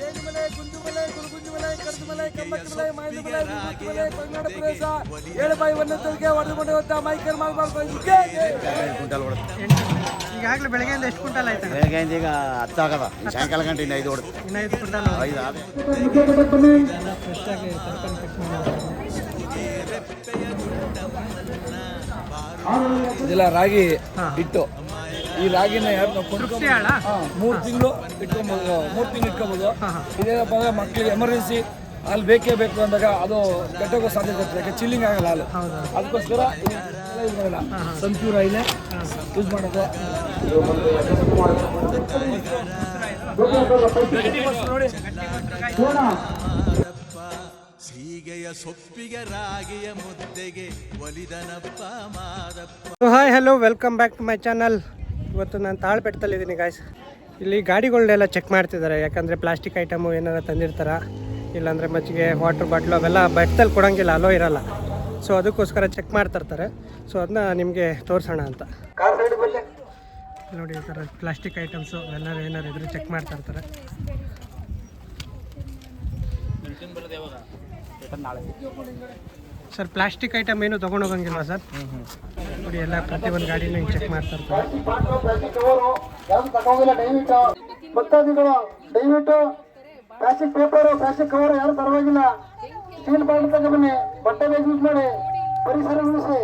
ಜೇಡಿಮಲೆ, ಗುಂಜುಮಲೆ, ಗುರುಗುಂಜುಮಲೆ, ಕರ್ದುಮಲೆ, ಕಮ್ಮಕ್ಕಮಲೆ, ಮಾಯದಮಲೆ, ವಿಭೂತಿಮಲೆ, ಕನ್ನಡ ಪ್ರದೇಶ 7 ಬಾಯಿ ಒಂದೊಂದರಿಗೆ ಹೊಡೆದುಕೊಂಡು ಹೋಗ್ತಾ ಮೈಕಲ್ ಮಾಡ್ಬಾರ್ದು. ಈಗಾಗಲೇ ಬೆಳಗ್ಗೆಯಿಂದ ಎಷ್ಟು ಕ್ವಿಂಟಲ್ ಆಯ್ತು? ಬೆಳಗ್ಗೆಯಿಂದ ಈಗ 10 ಆಗದ, ಸಾಯಂಕಾಲ ಗಂಟೆ ಇನ್ನು 5 ಹೊಡೆದು. ಇನ್ನು 5 ಕ್ವಿಂಟಲ್. 5 ಆದ. ಫ್ರೆಶ್ ಆಗಿ ತರಕಾರಿ ಕಟ್ ಮಾಡಿ. ಇದೆಲ್ಲ ರಾಗಿ ಹಿಟ್ಟು. ಈ ರಾಗಿನ ಯಾರು ನಾವು ಕೊಂಡ್ಕೊಂಡು 3 ತಿಂಗಳು ಇಟ್ಕೊಬೋದು, 3 ತಿಂಗಳು ಇಟ್ಕೊಬೋದು. ಇದೇನಪ್ಪ ಅಂದರೆ ಮಕ್ಕಳಿಗೆ ಎಮರ್ಜೆನ್ಸಿ ಹಾಲು ಬೇಕೇ ಬೇಕು ಅಂದಾಗ ಅದು ಕೆಟ್ಟೋಗೋ ಸಾಧ್ಯತೆ ಇರ್ತದೆ, ಯಾಕೆ ಚಿಲ್ಲಿಂಗ್ ಆಗಲ್ಲ ಹಾಲು. ಅದಕ್ಕೋಸ್ಕರ ಯೂಸ್ ಮಾಡಲ್ಲ, ಸನ್ಪ್ಯೂರ್ ಆಯಿಲೇ ಯೂಸ್ ಮಾಡೋದು. ನೋಡಿ ಸೀಗೆಯ ಸೊಪ್ಪಿಗೆ ರಾಗಿಯ ಮುದ್ದೆಗೆ ಒಲಿದನಪ್ಪ Madappa. Hi hello, welcome back to my channel. ಇವತ್ತು ನಾನು ತಾಳ್ಪೆಟ್ಟಲ್ಲಿದ್ದೀನಿ ಗಾಯ್ಸ್. ಇಲ್ಲಿ ಗಾಡಿಗಳನ್ನೆಲ್ಲ ಚೆಕ್ ಮಾಡ್ತಿದ್ದಾರೆ, ಯಾಕಂದರೆ ಪ್ಲಾಸ್ಟಿಕ್ ಐಟಮು ಏನಾರು ತಂದಿರ್ತಾರ, ಇಲ್ಲಾಂದರೆ ಮಜ್ಜಿಗೆ, ವಾಟರ್ ಬಾಟ್ಲು ಅವೆಲ್ಲ ಬೆಟ್ಟದಲ್ಲಿ ಕೊಡೋಂಗಿಲ್ಲ, ಅಲೋ ಇರಲ್ಲ. ಸೊ ಅದಕ್ಕೋಸ್ಕರ ಚೆಕ್ ಮಾಡ್ತಿರ್ತಾರೆ. ಸೊ ಅದನ್ನ ನಿಮಗೆ ತೋರಿಸೋಣ ಅಂತ. ನೋಡಿ ಈ ಥರ ಪ್ಲಾಸ್ಟಿಕ್ ಐಟಮ್ಸು ಎಲ್ಲರೂ ಏನಾರು ಇದ್ರೆ ಚೆಕ್ ಮಾಡ್ತಾ ಇರ್ತಾರೆ. ಸರ್, ಪ್ಲಾಸ್ಟಿಕ್ ಐಟಮ್ ಏನು ತೊಗೊಂಡೋಗಂಗಿಲ್ವಾ ಸರ್? ನೋಡಿ ಎಲ್ಲ ಪ್ರತಿಯೊಂದು ಗಾಡಿನ ಚೆಕ್ ಮಾಡ್ತಾ ಇರ್ತಾರೆ. ಭಕ್ತಾದಿಗಳು ದಯವಿಟ್ಟು ಪ್ಲಾಸ್ಟಿಕ್ ಪೇಪರ್, ಪ್ಲಾಸ್ಟಿಕ್ ಕವರ್ ಯಾರು ತರವಾಗಿಲ್ಲ. ಸ್ಟೀಲ್ ಬಾಟಲ್ ತಗೊಂಡ್ಬನ್ನಿ, ಬಟ್ಟೆ ಬೇಗ ಯೂಸ್ ಮಾಡಿ, ಪರಿಸರ ಉಳಿಸಿ.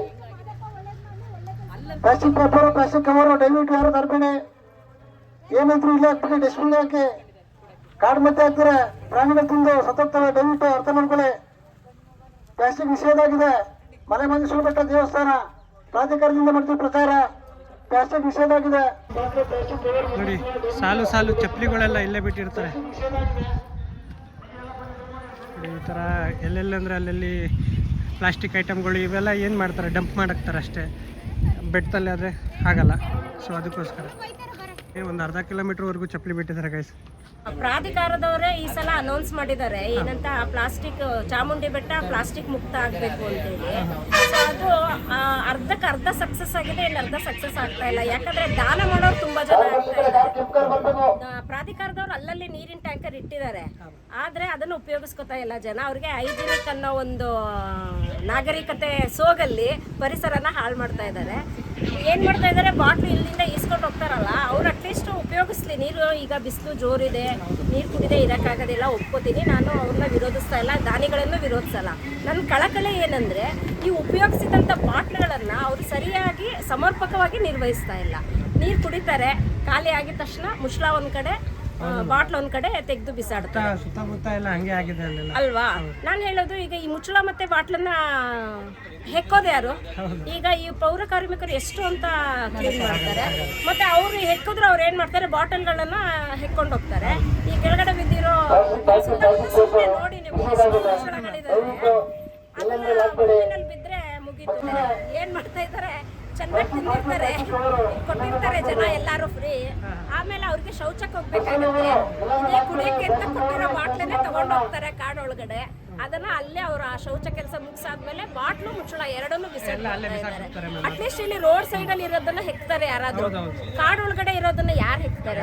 ಪ್ಲಾಸ್ಟಿಕ್ ಪೇಪರ್, ಪ್ಲಾಸ್ಟಿಕ್ ಕವರ್ ದಯವಿಟ್ಟು ಯಾರು ತರಬೇಡಿ. ಏನಿದ್ರು ಇಲ್ಲೇ ಹಾಕ್ಬಿಟ್ಟು ಡಸ್ಟ್ಬಿನ್ ಹಾಕಿ. ಕಾಡು ಮತ್ತೆ ಹಾಕ್ತಾರೆ, ಪ್ರಾಣಿಗಳು ತಿಂದು ಸತ್ತೋಗ್ತವೆ. ದಯವಿಟ್ಟು ಅರ್ಥ ಮಾಡ್ಕೊಳ್ಳಿ. ಪ್ಲಾಸ್ಟಿಕ್ ನಿಷೇಧ ಆಗಿದೆ. ಮಲೆ ಮಹದೇಶ್ವರ ಬೆಟ್ಟ ದೇವಸ್ಥಾನ ಪ್ರಾಧಿಕಾರದಿಂದ ಮಾಡಿದ ಪ್ರಕಾರ ಪ್ಲಾಸ್ಟಿಕ್ ನಿಷೇಧ ಆಗಿದೆ. ನೋಡಿ ಸಾಲು ಸಾಲು ಚಪ್ಪಲಿಗಳೆಲ್ಲ ಇಲ್ಲೇ ಬಿಟ್ಟಿರ್ತಾರೆ. ನೋಡಿ ಈ ಥರ ಎಲ್ಲೆಲ್ಲಂದ್ರೆ ಅಲ್ಲಲ್ಲಿ ಪ್ಲಾಸ್ಟಿಕ್ ಐಟಮ್ಗಳು ಇವೆಲ್ಲ ಏನು ಮಾಡ್ತಾರೆ, ಡಂಪ್ ಮಾಡಾಕ್ತಾರೆ ಅಷ್ಟೇ. ಬೆಟ್ಟದಲ್ಲಿ ಆದರೆ ಆಗಲ್ಲ. ಸೊ ಅದಕ್ಕೋಸ್ಕರ ಒಂದು ಅರ್ಧ ಕಿಲೋಮೀಟ್ರ್ವರೆಗೂ ಚಪ್ಪಲಿ ಬಿಟ್ಟಿದ್ದಾರೆ ಗೈಸ್. ಪ್ರಾಧಿಕಾರದವರೇ ಈ ಸಲ ಅನೌನ್ಸ್ ಮಾಡಿದ್ದಾರೆ, ಏನಂತ ಪ್ಲಾಸ್ಟಿಕ್ ಚಾಮುಂಡಿ ಬೆಟ್ಟ ಪ್ಲಾಸ್ಟಿಕ್ ಮುಕ್ತ ಆಗಬೇಕು ಅಂತೇಳಿ. ಸೊ ಅದು ಅರ್ಧಕ್ಕೆ ಸಕ್ಸಸ್ ಆಗಿದೆ, ಇಲ್ಲಿ ಅರ್ಧ ಸಕ್ಸಸ್ ಆಗ್ತಾ ಇಲ್ಲ. ಯಾಕಂದ್ರೆ ದಾನ ಮಾಡೋರು ತುಂಬಾ ಜನ ಆಗ್ತಾ ಇದ್ದಾರೆ. ಪ್ರಾಧಿಕಾರದವ್ರು ಅಲ್ಲಲ್ಲಿ ನೀರಿನ ಟ್ಯಾಂಕರ್ ಇಟ್ಟಿದ್ದಾರೆ, ಆದ್ರೆ ಅದನ್ನು ಉಪಯೋಗಿಸ್ಕೊತಾ ಇಲ್ಲ ಜನ. ಅವ್ರಿಗೆ ಹೈಜಿನಿಕ್ ಅನ್ನೋ ಒಂದು ನಾಗರಿಕತೆ ಸೋಗಲ್ಲಿ ಪರಿಸರನ ಹಾಳು ಮಾಡ್ತಾ ಇದ್ದಾರೆ. ಏನ್ ಮಾಡ್ತಾ ಇದ್ದಾರೆ, ಬಾಟ್ಲು ಇಲ್ಲಿಂದ ಈಸ್ಕೊಂಡು ಹೋಗ್ತಾರಲ್ಲ, ಅವ್ರು ಅಟ್ಲೀಸ್ಟ್ ಉಪಯೋಗಿಸ್ಲಿ. ನೀರು ಈಗ ಬಿಸಿಲು ಜೋರಿದೆ, ನೀರು ಕುಡಿದೇ ಇರೋಕ್ಕಾಗೋದಿಲ್ಲ, ಒಪ್ಕೋತೀನಿ. ನಾನು ಅವ್ರನ್ನ ವಿರೋಧಿಸ್ತಾ ಇಲ್ಲ, ದಾನಿಗಳನ್ನು ವಿರೋಧಿಸಲ್ಲ. ನನ್ನ ಕಳಕಳಿ ಏನಂದ್ರೆ, ಈ ಉಪಯೋಗಿಸಿದಂಥ ಬಾಟ್ಲುಗಳನ್ನು ಅವರು ಸರಿಯಾಗಿ ಸಮರ್ಪಕವಾಗಿ ನಿರ್ವಹಿಸ್ತಾ ಇಲ್ಲ. ನೀರು ಕುಡಿತಾರೆ, ಖಾಲಿ ಆಗಿದ ತಕ್ಷಣ ಮುಷ್ಲ ಒಂದ್ ಕಡೆ, ಬಾಟ್ಲ್ ಒಂದ್ ಕಡೆ ತೆಗೆದು ಬಿಸಾಡ್ತಾರೆ. ಸುತ್ತಮುತ್ತ ಎಲ್ಲ ಹಂಗೆ ಆಗಿದೆ ಅಲ್ವಾ? ನಾನು ಹೇಳೋದು, ಈಗ ಈ ಮುಚ್ಚಳ ಮತ್ತೆ ಬಾಟ್ಲನ್ನ ಹೆಕ್ಕೋದು ಯಾರು? ಈಗ ಈ ಪೌರ ಕಾರ್ಮಿಕರು ಎಷ್ಟು ಅಂತ ಕ್ಲೀನ್ ಮಾಡ್ತಾರೆ, ಮತ್ತೆ ಅವ್ರು ಹೆಕ್ಕಿದ್ರೆ ಅವ್ರು ಏನ್ ಮಾಡ್ತಾರೆ, ಬಾಟಲ್ಗಳನ್ನ ಹೆಕ್ಕೊಂಡು ಹೋಗ್ತಾರೆ. ಈ ಕೆಳಗಡೆ ಬಿದ್ದಿರೋ ನೋಡಿ ನೀವು, ಅದನ್ನ ಬಿದ್ರೆ ಮುಗೀತು. ಏನ್ ಮಾಡ್ತಾ ಇದ್ದಾರೆ, ಚೆನ್ನಾಗಿ ತಿಂದಿರ್ತಾರೆ, ಕೊಟ್ಟಿರ್ತಾರೆ ಜನ ಎಲ್ಲಾರು ಫ್ರೀ. ಆಮೇಲೆ ಅವ್ರಿಗೆ ಶೌಚಕ್ಕೆ ಹೋಗ್ಬೇಕಾಗುತ್ತೆ, ಇದೇ ಕುಡಿಯಕ್ಕೆ ಅಂತ ಕೊಟ್ಟಿರೋ ಬಾಟ್ಲನ್ನೇ ತಗೊಂಡು ಹೋಗ್ತಾರೆ ಕಾಡೊಳಗಡೆ. ಅದನ್ನ ಅಲ್ಲೇ ಅವ್ರ ಆ ಶೌಚ ಕೆಲಸ ಮುಗಿಸಾದ್ಮೇಲೆ ಬಾಟ್ಲು ಮುಚ್ಚಳ ಎರಡನ್ನೂ ಬಿಸಾಡ್ತಾರೆ. ಅಟ್ಲೀಸ್ಟ್ ಇಲ್ಲಿ ರೋಡ್ ಸೈಡ್ ಅಲ್ಲಿ ಇರೋದನ್ನ ಹೆಕ್ತಾರೆ ಯಾರಾದ್ರೂ, ಕಾಡೊಳಗಡೆ ಇರೋದನ್ನ ಯಾರು ಹೆಕ್ತಾರೆ?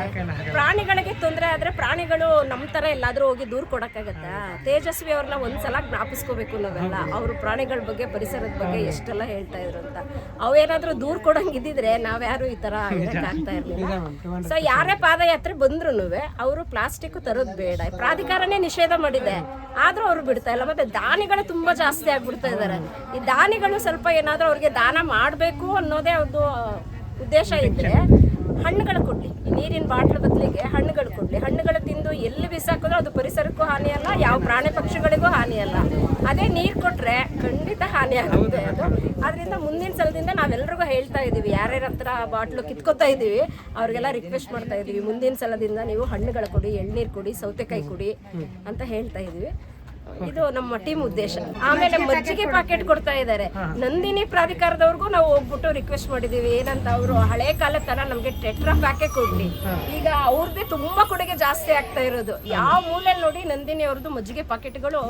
ಪ್ರಾಣಿಗಳಿಗೆ ತೊಂದರೆ ಆದ್ರೆ ಪ್ರಾಣಿಗಳು ನಮ್ ತರ ಎಲ್ಲಾದ್ರೂ ಹೋಗಿ ದೂರ ಕೊಡಕ್ಕಾಗತ್ತ? ತೇಜಸ್ವಿ ಅವ್ರನ್ನ ಒಂದ್ಸಲ ಜ್ಞಾಪಿಸ್ಕೋಬೇಕು ನಾವೆಲ್ಲ. ಅವರು ಪ್ರಾಣಿಗಳ ಬಗ್ಗೆ, ಪರಿಸರದ ಬಗ್ಗೆ ಎಷ್ಟೆಲ್ಲ ಹೇಳ್ತಾ ಇದ್ರು ಅಂತ. ಅವೇನಾದ್ರೂ ದೂರ ಕೊಡಂಗಿದ್ರೆ ನಾವ್ಯಾರು ಈ ತರ ಆಗ್ತಾ ಇರ್ಲಿಲ್ಲ. ಸೊ ಯಾರೇ ಪಾದಯಾತ್ರೆ ಬಂದ್ರು ಅವರು ಪ್ಲಾಸ್ಟಿಕ್ ತರೋದ್ ಬೇಡ, ಪ್ರಾಧಿಕಾರನೇ ನಿಷೇಧ ಮಾಡಿದೆ, ಆದ್ರೂ ಅವ್ರು ಬಿಡ್ತಾ ಇಲ್ಲ. ಮತ್ತೆ ದಾನಿಗಳು ತುಂಬಾ ಜಾಸ್ತಿ ಆಗ್ಬಿಡ್ತಾ ಇದಾರೆ. ಈ ದಾನಿಗಳು ಸ್ವಲ್ಪ ಏನಾದ್ರೂ ಅವ್ರಿಗೆ ದಾನ ಮಾಡ್ಬೇಕು ಅನ್ನೋದೇ ಒಂದು ಉದ್ದೇಶ ಇದ್ರೆ ಹಣ್ಣುಗಳು ಕೊಡ್ಲಿ, ನೀರಿನ ಬಾಟ್ಲ್ ಬದಲಿಗೆ ಹಣ್ಣುಗಳು ಕೊಡ್ಲಿ. ಹಣ್ಣುಗಳು ತಿಂದು ಎಲ್ಲಿ ಬಿಸಾಕಿದ್ರು ಅದು ಪರಿಸರಕ್ಕೂ ಹಾನಿ ಅಲ್ಲ, ಯಾವ ಪ್ರಾಣಿ ಪಕ್ಷಿಗಳಿಗೂ ಹಾನಿ ಅಲ್ಲ. ಅದೇ ನೀರು ಕೊಟ್ರೆ ಖಂಡಿತ ಹಾನಿ ಆಗುತ್ತೆ ಅದು. ಆದ್ರಿಂದ ಮುಂದಿನ ಸಲದಿಂದ ನಾವೆಲ್ಲರಿಗೂ ಹೇಳ್ತಾ ಇದೀವಿ, ಯಾರ್ಯಾರ ಹತ್ರ ಬಾಟ್ಲು ಕಿತ್ಕೋತಾ ಇದೀವಿ ಅವ್ರಿಗೆಲ್ಲ ರಿಕ್ವೆಸ್ಟ್ ಮಾಡ್ತಾ ಇದೀವಿ, ಮುಂದಿನ ಸಲದಿಂದ ನೀವು ಹಣ್ಣುಗಳು ಕೊಡಿ, ಎಳ್ನೀರು ಕೊಡಿ, ಸೌತೆಕಾಯಿ ಕೊಡಿ ಅಂತ ಹೇಳ್ತಾ ಇದೀವಿ. ಇದು ನಮ್ಮ ಟೀಮ್ ಉದ್ದೇಶ. ಆಮೇಲೆ ಮಜ್ಜಿಗೆ ಪ್ಯಾಕೆಟ್ ಕೊಡ್ತಾ ಇದ್ದಾರೆ. ನಂದಿನಿ ಪ್ರಾಧಿಕಾರದವ್ರಿಗೂ ನಾವು ಹೋಗ್ಬಿಟ್ಟು ರಿಕ್ವೆಸ್ಟ್ ಮಾಡಿದೀವಿ, ಏನಂತ ಅವರು ಹಳೆ ಕಾಲದ ತರ ನಮ್ಗೆ ಟೆಟ್ರಾ ಪ್ಯಾಕೆಟ್ ಕೊಡ್ಲಿ. ಈಗ ಅವ್ರದ್ದೇ ತುಂಬಾ ಕೊಡುಗೆ ಜಾಸ್ತಿ ಆಗ್ತಾ ಇರೋದು. ಯಾವ ಮೂಲೆಯಲ್ಲಿ ನೋಡಿ ನಂದಿನಿ ಅವ್ರದ್ದು ಮಜ್ಜಿಗೆ ಪ್ಯಾಕೆಟ್ಗಳು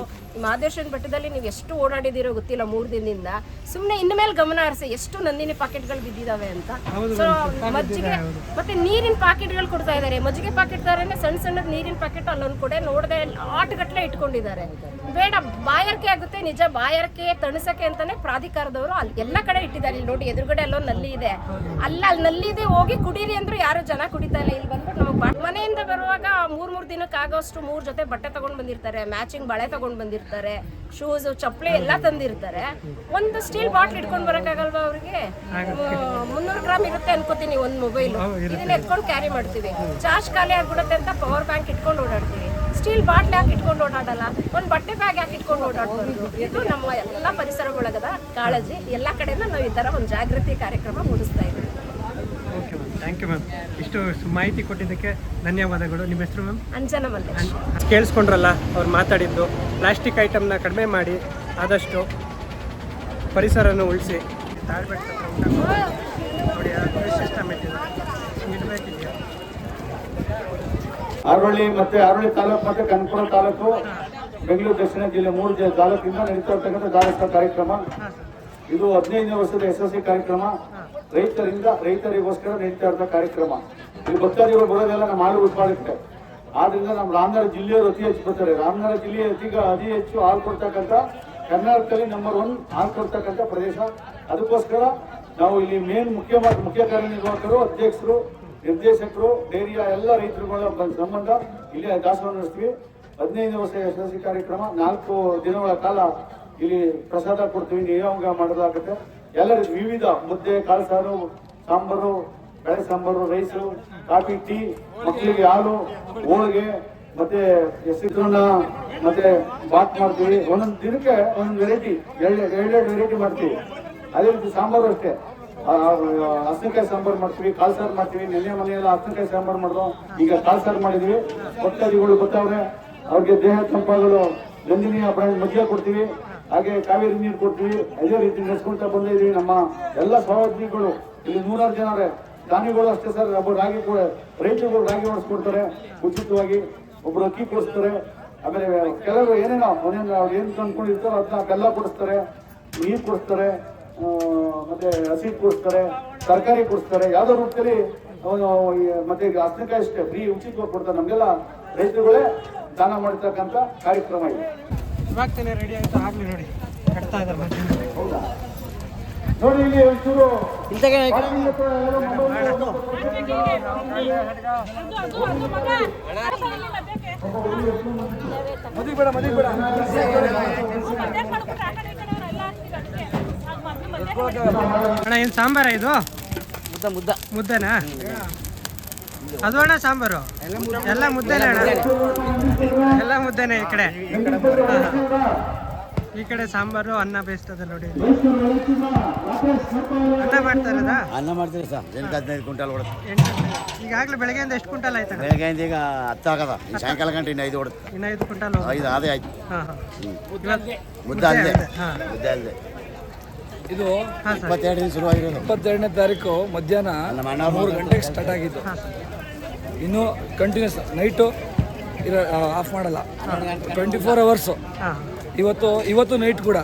ಮಹದೇಶ್ವರನ ಬೆಟ್ಟದಲ್ಲಿ ನೀವು ಎಷ್ಟು ಓಡಾಡಿದಿರೋ ಗೊತ್ತಿಲ್ಲ 3 ದಿನದಿಂದ. ಸುಮ್ಮನೆ ಇನ್ಮೇಲೆ ಗಮನ ಹರಿಸಿ ಎಷ್ಟು ನಂದಿನಿ ಪ್ಯಾಕೆಟ್ಗಳು ಬಿದ್ದಿದಾವೆ ಅಂತ. ಸೊ ಮಜ್ಜಿಗೆ ಮತ್ತೆ ನೀರಿನ ಪ್ಯಾಕೆಟ್ಗಳು ಕೊಡ್ತಾ ಇದ್ದಾರೆ. ಮಜ್ಜಿಗೆ ಪ್ಯಾಕೆಟ್ ತರನೇ ಸಣ್ಣ ಸಣ್ಣದ ನೀರಿನ ಪ್ಯಾಕೆಟ್ ಅಲ್ಲೊಂದು ಕಡೆ ನೋಡದೆ ಆಟಗಟ್ಲೆ ಇಟ್ಕೊಂಡಿದ್ದಾರೆ. ಬೇಡ, ಬಾಯಾರಿಕೆ ಆಗುತ್ತೆ. ನಿಜ ಬಾಯಾರಿಕೆ ತಣಿಸಕ್ಕೆ ಅಂತಾನೆ ಪ್ರಾಧಿಕಾರದವರು ಅಲ್ಲಿ ಎಲ್ಲ ಕಡೆ ಇಟ್ಟಿದ್ದಾರೆ. ಇಲ್ಲಿ ನೋಡಿ ಎದುರುಗಡೆ ಅಲ್ಲೊಂದು ನಲ್ಲಿ ಇದೆ, ಅಲ್ಲಿ ನಲ್ಲಿ ಇದೆ, ಹೋಗಿ ಕುಡೀರಿ ಅಂದ್ರು ಯಾರು ಜನ ಕುಡಿತಾ ಇಲ್ಲ. ಇಲ್ಲಿ ಬಂದ್ಬಿಟ್ಟು ನಮಗೆ ಮನೆಯಿಂದ ಬರುವಾಗ 3 ದಿನಕ್ಕೆ ಆಗೋಷ್ಟು 3 ಜೊತೆ ಬಟ್ಟೆ ತಗೊಂಡ್ ಬಂದಿರ್ತಾರೆ, ಮ್ಯಾಚಿಂಗ್ ಬಳೆ ತಗೊಂಡ್ ಬಂದಿರ್ತಾರೆ, ಶೂಸ್ ಚಪ್ಪಲಿ ಎಲ್ಲ ತಂದಿರ್ತಾರೆ. ಒಂದು ಸ್ಟೀಲ್ ಬಾಟ್ಲ್ ಇಟ್ಕೊಂಡ್ ಬರಕ್ಕಾಗಲ್ವಾ ಅವ್ರಿಗೆ? 300 ಗ್ರಾಮ್ ಇರುತ್ತೆ ಅನ್ಕೋತೀನಿ ಒಂದು ಮೊಬೈಲ್. ಇದನ್ನ ಎತ್ಕೊಂಡು ಕ್ಯಾರಿ ಮಾಡ್ತೀವಿ. ಚಾರ್ಜ್ ಖಾಲಿ ಆಗ್ಬಿಡುತ್ತೆ ಅಂತ ಪವರ್ ಬ್ಯಾಂಕ್ ಇಟ್ಕೊಂಡು ಓಡಾಡ್ತೀವಿ. ಸ್ಟೀಲ್ ಬಾಟ್ಲ್ ಯಾಕೆ ಇಟ್ಕೊಂಡು ಓಡಾಡಲ್ಲ? ಒಂದು ಬಟ್ಟೆ ಬ್ಯಾಗ್ ಯಾಕೆ ಇಟ್ಕೊಂಡು ಓಡಾಡ್ಬಾರ್ದು? ಇದು ನಮ್ಮ ಎಲ್ಲ ಪರಿಸರ ಒಳಗದ ಕಾಳಜಿ. ಎಲ್ಲ ಕಡೆಯಿಂದ ನಾವು ಈ ಥರ ಒಂದು ಜಾಗೃತಿ ಕಾರ್ಯಕ್ರಮ ಮೂಡಿಸ್ತಾ ಇದ್ದೀವಿ. Okay ma'am, thank you ma'am. ಇಷ್ಟು ಮಾಹಿತಿ ಕೊಟ್ಟಿದ್ದಕ್ಕೆ ಧನ್ಯವಾದಗಳು. ನಿಮ್ಮ ಹೆಸರು ಮ್ಯಾಮ್? ಅಂಜನ ಮಲ್ಲೇಶ್. ಕೇಳಿಸ್ಕೊಂಡ್ರಲ್ಲ ಅವ್ರು ಮಾತಾಡಿದ್ದು. ಪ್ಲಾಸ್ಟಿಕ್ ಐಟಮ್ನ ಕಡಿಮೆ ಮಾಡಿ ಆದಷ್ಟು ಪರಿಸರನ ಉಳಿಸಿ. ತಾಳ್ಬೆಟ್ಟ ನೋಡಿ, ಸಿಸ್ಟಮ್ ಇಟ್ಟಿದೆ, ಇಡಬೇಕಿದೆಯಾ? ಆರೋಳಿ ಮತ್ತೆ ಆರೋಳಿ ತಾಲೂಕು ಮತ್ತೆ ಕನಕಪುರ ತಾಲೂಕು, ಬೆಂಗಳೂರು ದಕ್ಷಿಣ ಜಿಲ್ಲೆ 3 ತಾಲೂಕಿಂದ ನಡೀತಾ ಇರ್ತಕ್ಕಂಥ ಧಾರ್ಮಿಕ ಕಾರ್ಯಕ್ರಮ. ಇದು 15ನೇ ವರ್ಷದ ಯಶಸ್ವಿ ಕಾರ್ಯಕ್ರಮ. ರೈತರಿಗೋಸ್ಕರ ನಡೀತಾ ಇರೋ ಕಾರ್ಯಕ್ರಮ. ಈ ಭಕ್ತಾದಿಗಳು ಬರೋದೆಲ್ಲ ನಮ್ಮ ಹಾಲು ಉತ್ಪಾದಕತೆ. ಆದ್ರಿಂದ ನಮ್ಮ ರಾಮನಗರ ಜಿಲ್ಲೆಯವರು ಅತಿ ಹೆಚ್ಚು ಬರ್ತಾರೆ. ರಾಮನಗರ ಜಿಲ್ಲೆಯ ಅತಿ ಹೆಚ್ಚು ಹಾಲು ಕೊಡ್ತಕ್ಕಂಥ, ಕರ್ನಾಟಕದಲ್ಲಿ ನಂಬರ್ 1 ಹಾಲು ಕೊಡ್ತಕ್ಕಂಥ ಪ್ರದೇಶ. ಅದಕ್ಕೋಸ್ಕರ ನಾವು ಇಲ್ಲಿ ಮುಖ್ಯ ಕಾರ್ಯನಿರ್ವಾಹಕರು, ಅಧ್ಯಕ್ಷರು, ನಿರ್ದೇಶಕರು, ಡೈರಿಯ ಎಲ್ಲ ರೈತರುಗಳ ಸಂಬಂಧ ಇಲ್ಲಿ ದಾಸೋಹ ನಡೆಸ್ತೀವಿ. 15ನೇ ವರ್ಷ ಯಶಸ್ವಿ ಕಾರ್ಯಕ್ರಮ. 4 ದಿನಗಳ ಕಾಲ ಇಲ್ಲಿ ಪ್ರಸಾದ ಕೊಡ್ತೀವಿ, ನಿಯೋಗ ಮಾಡೋದಾಗುತ್ತೆ. ಎಲ್ಲರಿಗೂ ವಿವಿಧ ಮುದ್ದೆ, ಕಾಳು ಸಾರು, ಸಾಂಬಾರು, ಬೇಳೆ ಸಾಂಬಾರು, ರೈಸು, ಕಾಫಿ, ಟೀ, ಮಕ್ಕಳಿಗೆ ಹಾಲು, ಹೋಳಿಗೆ, ಮತ್ತೆ ಚಿತ್ರಾನ್ನ, ಮತ್ತೆ ಬಾತ್ ಮಾಡ್ತೀವಿ. ಒಂದೊಂದು ದಿನಕ್ಕೆ ಒಂದೊಂದು ವೆರೈಟಿ, ಎರಡೆರಡು ವೆರೈಟಿ ಮಾಡ್ತೀವಿ. ಅದೇ ರೀತಿ ಸಾಂಬಾರು ಅಷ್ಟೇ. ಹಸಿನಕಾಯಿ ಸಾಂಬಾರು ಮಾಡ್ತೀವಿ, ಕಾಳು ಸಾರು ಮಾಡ್ತೀವಿ. ಮನೆಯೆಲ್ಲ ಹಸಿನಕಾಯಿ ಸಾಂಬಾರು ಮಾಡಿದ್ರು, ಈಗ ಕಾಳು ಸಾರು ಮಾಡಿದ್ವಿ. ಭಕ್ತಾದಿಗಳು ಬರ್ತಾವ್ರೆ, ಅವ್ರಿಗೆ ದೇಹ ತಂಪಾಗಲು ನಂದಿನಿ ಬ್ರ್ಯಾಂಡ್ ಮಜ್ಜಿಗೆ ಕೊಡ್ತೀವಿ. ಹಾಗೆ ಕಾವೇರಿ ನೀರು ಕೊಡ್ತೀವಿ. ಅದೇ ರೀತಿ ನಡೆಸ್ಕೊಂತ ಬಂದಿದ್ದೀವಿ. ನಮ್ಮ ಎಲ್ಲ ಸಹೋದ್ಯೋಗಿಗಳು ಇಲ್ಲಿ 100 ಜನ ದಾನಿಗಳು ಅಷ್ಟೇ ಸರ್. ಒಬ್ಬರು ರಾಗಿ ರೈತರುಗಳು ರಾಗಿ ಓಡಿಸ್ಕೊಡ್ತಾರೆ ಉಚಿತವಾಗಿ, ಒಬ್ರು ಅಕ್ಕಿ ಕೊಡಿಸ್ತಾರೆ. ಆಮೇಲೆ ಕೆಲವರು ಏನೇನೋ ಅವ್ರು ಏನು ತಂದ್ಕೊಂಡಿರ್ತಾರೋ ಅದನ್ನ ಬೆಲ್ಲ ಕೊಡಿಸ್ತಾರೆ, ನೀರು ಕೊಡಿಸ್ತಾರೆ, ಮತ್ತೆ ಹಸಿ ಕೊಡಿಸ್ತಾರೆ, ತರಕಾರಿ ಕೊಡಿಸ್ತಾರೆ. ಯಾವ್ದೋ ರೂಪದಲ್ಲಿ ಮತ್ತೆ ಹಸಿನಕಾಯಿ ಅಷ್ಟೇ ಫ್ರೀ ಉಚಿತವಾಗಿ ಕೊಡ್ತಾರೆ. ನಮಗೆಲ್ಲ ರೈತರುಗಳೇ ದಾನ ಮಾಡಿರ್ತಕ್ಕಂಥ ಕಾರ್ಯಕ್ರಮ ಇದೆ. ಇವಾಗ ತಾನೇ ರೆಡಿ ಆಯಿತು, ಆಗಲಿ ನೋಡಿ ಕಟ್ತಾ ಇದ್ದಾರೆ. ಹೌದಾ ನೋಡಿ, ಇಲ್ಲಿ ಒಂಚೂರು ಅಣ್ಣ, ಏನು ಸಾಂಬಾರ ಇದು? ಮುದ್ದೆನಾ ಅದು ಅಣ್ಣ? ಸಾಂಬಾರು ಎಲ್ಲ ಮುದ್ದೆನೇ ಅಣ್ಣ? ಎಲ್ಲ ಮುದ್ದೆನೇ. ಈ ಕಡೆ ಸಾಂಬಾರು, ಅನ್ನ ಬೇಯಿಸ್ತದೆ ನೋಡಿ. ಅನ್ನ ಮಾಡ್ತಾ ಇರೋದಾ? ಅನ್ನ ಮಾಡ್ತೀರಿ ಸರ್. 15 ಕ್ವಿಂಟಲ್ ಹೊಡುತ್ತೆ. ಈಗಾಗಲೇ ಬೆಳಗ್ಗೆಯಿಂದ ಎಷ್ಟು ಕ್ವಿಂಟಲ್ ಆಯ್ತು? ಬೆಳಗ್ಗೆಯಿಂದ ಈಗ 10 ಆಗದ. ಸಾಯಂಕಾಲ ಗಂಟೆ ಇನ್ನು 5 ಹೊಡುತ್ತೆ. ಇನ್ನು 5 ಕ್ವಿಂಟಲ್. 5 ಅದೇ ಆಯ್ತು. ಮುದ್ದೆ ಅಲ್ಲದೆ. ಮುದ್ದೆ ಅಲ್ಲದೆ. ಇದು 22 ಶುರುವಾಗಿರೋದು. 22ನೇ ತಾರೀಕು ಮಧ್ಯಾಹ್ನ 3 ಗಂಟೆಗೆ ಸ್ಟಾರ್ಟ್ ಆಗಿದ್ದು. ಇನ್ನು ಕಂಟಿನ್ಯೂಸ್ ನೈಟು ಆಫ್ ಮಾಡಲ್ಲ, 24 ಅವರ್ಸು. ಇವತ್ತು ನೈಟ್ ಕೂಡ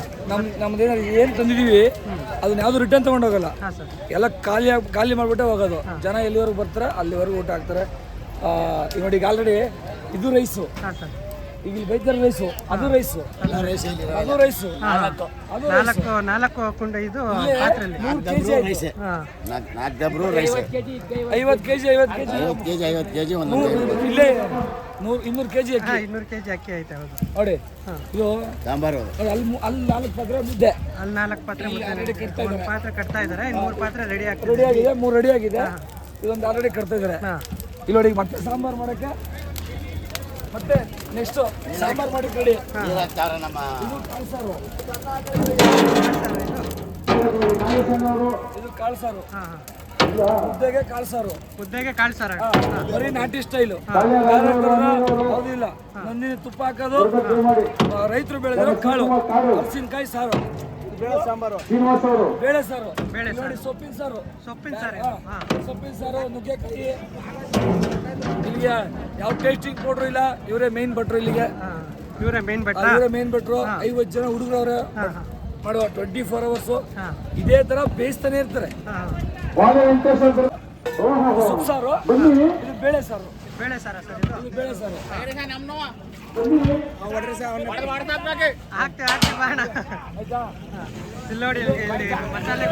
ನಮ್ದೇನಾದ್ರು ಏನು ತಂದಿದ್ದೀವಿ ಅದನ್ನ ಯಾವುದು ರಿಟರ್ನ್ ತೊಗೊಂಡೋಗಲ್ಲ. ಎಲ್ಲ ಖಾಲಿ ಮಾಡಿಬಿಟ್ಟೆ ಹೋಗೋದು. ಜನ ಎಲ್ಲಿವರೆಗೂ ಬರ್ತಾರೆ ಅಲ್ಲಿವರೆಗೂ ಊಟ ಹಾಕ್ತಾರೆ. ಈಗ ನೋಡಿ, ಈಗ ಆಲ್ರೆಡಿ ಇದು ರೈಸು, ಈಗ ಇಲ್ಲಿ ಬೈತಾರೆ ರೈಸು, ಅದು ರೈಸು, ಅದು ರೈಸು, ನಾಲ್ಕು ಕುಂಡ ಇದು ಪಾತ್ರೆಯಲ್ಲಿ 3 ಕೆಜಿ ರೈಸ್, 4 ಡಬ್ರು ರೈಸ್, 50 ಕೆಜಿ ಇಲ್ಲೇ 200 ಕೆಜಿ ಅಕ್ಕಿ, 200 ಕೆಜಿ ಅಕ್ಕಿ ಐತೆ. ಹೌದು ನೋಡಿ, ಇದು ಸಾಂಬಾರು. ಅಲ್ಲಿ 4 ಪಾತ್ರೆ ಮುದ್ದೆ, ಅಲ್ಲಿ 4 ಪಾತ್ರೆ ಮುದ್ದೆ. 1 ಪಾತ್ರೆ ಕಟ್ತಾ ಇದ್ದಾರೆ, 3 ಪಾತ್ರೆ ರೆಡಿ ಆಗಿದೆ. 3 ರೆಡಿ ಆಗಿದೆ. ಇದೊಂದು ಆಲ್ರೆಡಿ ಕಟ್ತಾ ಇದ್ದಾರೆ. ಇಲ್ಲಿ ನೋಡಿ, ಮತ್ತೆ ಸಾಂಬಾರು ಮಾಡೋಕ್ಕೆ ಮತ್ತೆ ನೆಕ್ಸ್ಟ್ ಸಾಂಬಾರು ಮಾಡಿ ರೆಡಿ. ನಮ್ಮ ಇದು ಕಾಳು ಸಾರು, ಇದು ಕಾಳು ಸಾರು, ಮುದ್ದೆಗೆ ಕಾಳು ಸಾರು, ಮುದ್ದೆಗೆ ಕಾಳು ಸಾರು. ಬರೀ ನಾಟಿ ಸ್ಟೈಲು, ಯಾವುದಿಲ್ಲ. ನಂದಿನಿ ತುಪ್ಪ ಹಾಕೋದು, ರೈತರು ಬೆಳೆದಿರೋ ಕಾಳು, ಹಲಸಿನಕಾಯಿ ಸಾರು, ಬೇಳೆ ಸಾಂಬಾರು, ಬೇಳೆ ಸಾರು, ನೋಡಿ ಸೊಪ್ಪಿನ ಸಾರು, ಸೊಪ್ಪಿನ ಸಾರು ಸೊಪ್ಪಿನ ಸಾರು, ನುಗ್ಗೆಕಾಯಿ. ಇಲ್ಲಿಗೆ ಯಾವ ಟೇಸ್ಟಿಂಗ್ ಪೌಡ್ರು ಇಲ್ಲ, ಇವರೇ ಮೇನ್ ಭಟ್ರು ಇಲ್ಲಿಗೆ. ಇವರೇ ಮೇನ್ ಭಟ್ರ. ಇವರೇ ಮೇನ್ ಭಟ್ರು. 50 ಜನ ಹುಡುಗರವ್ರೆ ಮಾಡುವ 24 ಅವರ್ಸು ಇದೇ ತರ ಬೇಯಿಸ್ತಾನೆ ಇರ್ತಾರೆ. ಸೊಪ್ಪು ಸಾರು, ಇದು ಬೇಳೆ ಸಾರು, ಬೇಳೆ ಸಾರ ಸರ್ ಇದು ಬೇಳೆ ಸಾರು. ಹಾಕ್ತೀವಿ ಬಾಣ ಇಲ್ಲಿ ನೋಡಿ. ಇಲ್ಲಿ ಮಸಾಲೆ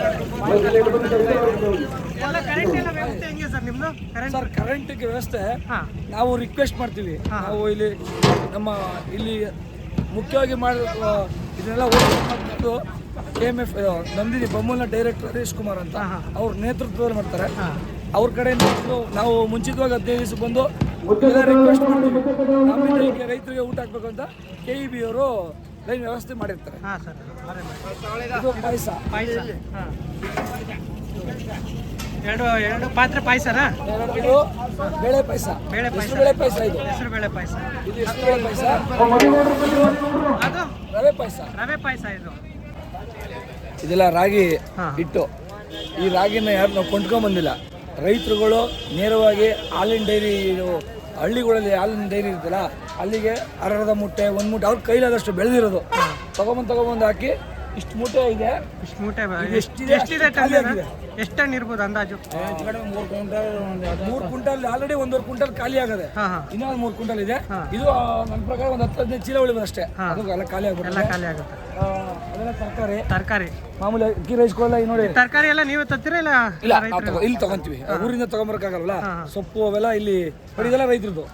ಎಲ್ಲ ಕರೆಂಟ್ ಎಲ್ಲ ವ್ಯವಸ್ಥೆ ಹೆಂಗೆ ಸರ್ ನಿಮ್ದು? ಕರೆಂಟ್ ಸರ್ ಕರೆಂಟಿಗೆ ವ್ಯವಸ್ಥೆ ಹಾಂ ನಾವು ರಿಕ್ವೆಸ್ಟ್ ಮಾಡ್ತೀವಿ. ನಾವು ಇಲ್ಲಿ ನಮ್ಮ ಇಲ್ಲಿ ಮುಖ್ಯವಾಗಿ ಇದನ್ನೆಲ್ಲ ಓಡಿಸ್ಕೊಂಡು KMF ನಂದಿನಿ ಬೊಮ್ಮಲ್ನ ಡೈರೆಕ್ಟರ್ ಹರೀಶ್ ಕುಮಾರ್ ಅಂತ ಅವ್ರ ನೇತೃತ್ವದಲ್ಲಿ ಮಾಡ್ತಾರೆ. ಅವ್ರ ಕಡೆಯಿಂದ ನಾವು ಮುಂಚಿತವಾಗಿ 15 ದಿವಸ ಬಂದು ರಿಕ್ವೆಸ್ಟ್ ಮಾಡ್ತೀವಿ. ನಮ್ಮಿಂದ ಈಗ ರೈತರಿಗೆ ಊಟ ಹಾಕ್ಬೇಕು ಅಂತ KEB ಅವರು ಲೈನ್ ವ್ಯವಸ್ಥೆ ಮಾಡಿರ್ತಾರೆ. ಹಾಂ ಸರ್ ಇದು ಪಾಯಸ. ಪಾಯಸ ಹಾಂ ಎರಡು ಪಾತ್ರೆ ಪಾಯಸನಾ? ಇದು ಬೇಳೆ ಪಾಯಸ. ಬೇಳೆ ಪಾಯಸ. ಬೇಳೆ ಪಾಯಸ. ಇದು ಹೆಸರು ಬೇಳೆ ಪಾಯಸ. ಇದು ಹೆಸರು ಬೇಳೆ ಪಾಯಸ. ಅದು ರವೆ ಪಾಯಸ. ರವೆ ಪಾಯಸ. ಇದು ಇದೆಲ್ಲ ರಾಗಿ ಹಿಟ್ಟು. ಈ ರಾಗಿನ ಯಾರು ನಾವು ಕೊಂಡ್ಕೊಂಬಂದಿಲ್ಲ. ರೈತರುಗಳು ನೇರವಾಗಿ ಹಾಲಿನ ಡೈರಿ, ಹಳ್ಳಿಗಳಲ್ಲಿ ಹಾಲಿನ ಡೈರಿ ಇರುತ್ತಲ್ಲ ಅಲ್ಲಿಗೆ ಅರ್ಧ ಮೂಟೆ 1 ಮೂಟೆ ಅವ್ರ ಕೈಲಾದಷ್ಟು ಬೆಳೆದಿರೋದು ತಗೊಂಬಂದು ಹಾಕಿ ಇಷ್ಟು ಮೂಟೆ ಇದೆ. ಇಷ್ಟು ಮೂಟೆ ಎಷ್ಟಿದೆ? ಎಷ್ಟು ಟನ್ ಇರ್ಬೋದು ಅಂದಾಜು? 3 ಕ್ವಿಂಟಲ್ ಆಲ್ರೆಡಿ 1.5 ಕ್ವಿಂಟಲ್ ಖಾಲಿ ಆಗದೆ. ಇನ್ನೊಂದು 3 ಕ್ವಿಂಟಲ್ ಇದೆ. ಇದು ನನ್ನ ಪ್ರಕಾರ ಒಂದು 10-15 ಚೀಲ ಉಳಿಬೋದು ಅಷ್ಟೇ. ಅದು ಎಲ್ಲ ಖಾಲಿ ಎಲ್ಲ ಆಗ್ಬಿಡುತ್ತೆ. ಖಾಲಿ ಆಗುತ್ತೆ. ಅದೆಲ್ಲ ತರಕಾರಿ ಮಾಮೂಲಿ ಅಕ್ಕಿ ರೈಸ್ಗಳೆಲ್ಲ ನೋಡಿ. ತರಕಾರಿ ಎಲ್ಲ ನೀವೇ ತತ್ತೀರಾ ಇಲ್ಲ? ಇಲ್ಲ, ಇಲ್ಲಿ ತಗೊಂತೀವಿ. ಊರಿಂದ ತಗೊಂಬರಕ್ಕಾಗಲ್ಲ. ಸೊಪ್ಪು ಅವೆಲ್ಲ ಇಲ್ಲಿ ಇದೆಲ್ಲ ರೈತರದು.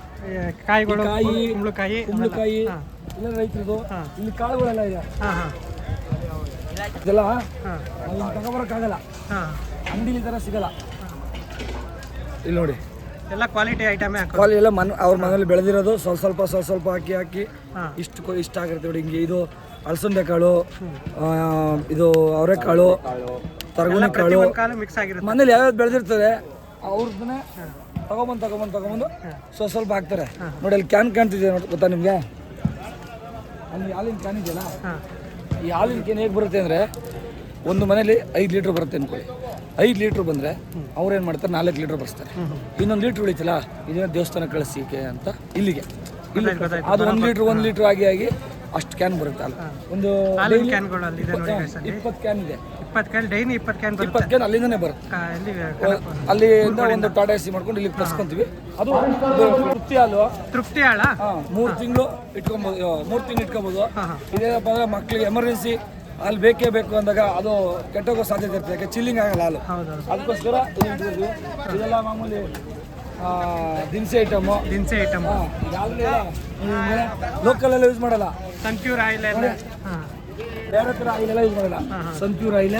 ಕಾಯಿಗಳು, ಕಾಯಿ, ಕುಂಬಳಕಾಯಿ ಎಲ್ಲ ರೈತರದು. ಇಲ್ಲಿ ಕಾಳುಗಳೆಲ್ಲ ಇದೆ. ಇದೆಲ್ಲ ನಾವು ಇಲ್ಲಿ ತಗೊಂಬರಕ್ಕಾಗಲ್ಲ. ಅಂಗಡಿಲಿ ಥರ ಸಿಗಲ್ಲ. ಇಲ್ಲಿ ನೋಡಿ ಎಲ್ಲ ಕ್ವಾಲಿಟಿ ಐಟಮೇ ಹಾಕೋ. ಕ್ವಾಲಿಟಿ ಎಲ್ಲ ಅವ್ರ ಮನೇಲಿ ಬೆಳೆದಿರೋದು. ಸ್ವಲ್ಪ ಹಾಕಿ ಇಷ್ಟ ಆಗಿರುತ್ತೆ ನೋಡಿ. ಹಿಂಗೆ ಇದು ಅಲಸಂದೆ ಕಾಳು, ಇದು ಅವರೆಕಾಳು, ತರಗುಣಿ ಕಾಳು ಮಿಕ್ಸ್ ಆಗಿರುತ್ತೆ. ಮನೇಲಿ ಯಾವ್ಯಾವ್ದು ಬೆಳೆದಿರ್ತಾರೆ ಅವ್ರದ್ದನ್ನೇ ತಗೊಂಬಂದು ಸ್ವಲ್ಪ ಹಾಕ್ತಾರೆ. ನೋಡಿ ಅಲ್ಲಿ ಕ್ಯಾನ್ ಕಾಣ್ತಿದೆ ನೋಡಿ, ಗೊತ್ತಾ ನಿಮಗೆ? ಅಲ್ಲಿ ಹಾಲಿನ ಕ್ಯಾನ್ ಇದೆಯಲ್ಲ, ಈ ಹಾಲಿನ ಕ್ಯಾನ್ ಹೇಗೆ ಬರುತ್ತೆ ಅಂದರೆ, ಒಂದು ಮನೇಲಿ 5 ಲೀಟ್ರ್ ಬರುತ್ತೆ ಅನ್ಕೊಳ್ಳಿ. 5 ಲೀಟ್ರ್ ಬಂದರೆ ಅವ್ರೇನು ಮಾಡ್ತಾರೆ, 4 ಲೀಟ್ರ್ ಬರ್ಸ್ತಾರೆ. ಇನ್ನೊಂದು ಲೀಟ್ರ್ ಉಳಿತಲ್ಲ, ಇದನ್ನ ದೇವಸ್ಥಾನ ಕಳಿಸಿಕೆ ಅಂತ ಇಲ್ಲಿಗೆ ಅದು 1 ಲೀಟ್ರ್ ಆಗಿ ಅಷ್ಟು ಕ್ಯಾನ್ ಬರುತ್ತೆ. ಅಲ್ಲ ಒಂದು ಕ್ಯಾನ್ಗಳು ಅಲ್ಲಿ 20 ಕ್ಯಾನ್ ಇದೆ. 20 ಕ್ಯಾನ್ ಡೈಲಿ 20 ಕ್ಯಾನ್ 20 ಕ್ಯಾನ್ ಅಲ್ಲಿಂದನೇ ಬರುತ್ತೆ. ಅಲ್ಲಿಂದ ಒಂದು ಟಾಟಾ ಎಸಿ ಮಾಡ್ಕೊಂಡು ಇಲ್ಲಿಗೆ ತರ್ಸ್ಕೊಂತೀವಿ. ಅದು ತೃಪ್ತಿ ಹಾಲು 3 ತಿಂಗಳು ಇಟ್ಕೊಬೋದು. 3 ತಿಂಗಳು ಇಟ್ಕೊಬೋದು. ಇದೇನಪ್ಪ ಅಂದರೆ ಮಕ್ಕಳಿಗೆ ಎಮರ್ಜೆನ್ಸಿ ಹಾಲು ಬೇಕೇ ಬೇಕು ಅಂದಾಗ ಅದು ಕೆಟ್ಟೋಗೋ ಸಾಧ್ಯತೆ ಇರುತ್ತೆ. ಯಾಕೆ ಚಿಲ್ಲಿಂಗ್ ಆಗಲ್ಲ ಹಾಲು. ಅದಕ್ಕೋಸ್ಕರ ಇದೆಲ್ಲ ಮಾಮೂಲಿ ದಿನಸಿ ಐಟಮು. ಲೋಕಲ್ ಎಲ್ಲ ಯೂಸ್ ಮಾಡಲ್ಲ. ಸನ್ಪ್ಯೂರ್ ಆಯಿಲ್ ಬೇರೆ ಥರ ಆಯಿಲ್ ಎಲ್ಲ ಯೂಸ್ ಮಾಡಲ್ಲ. ಸನ್ಪ್ಯೂರ್ ಆಯಿಲ್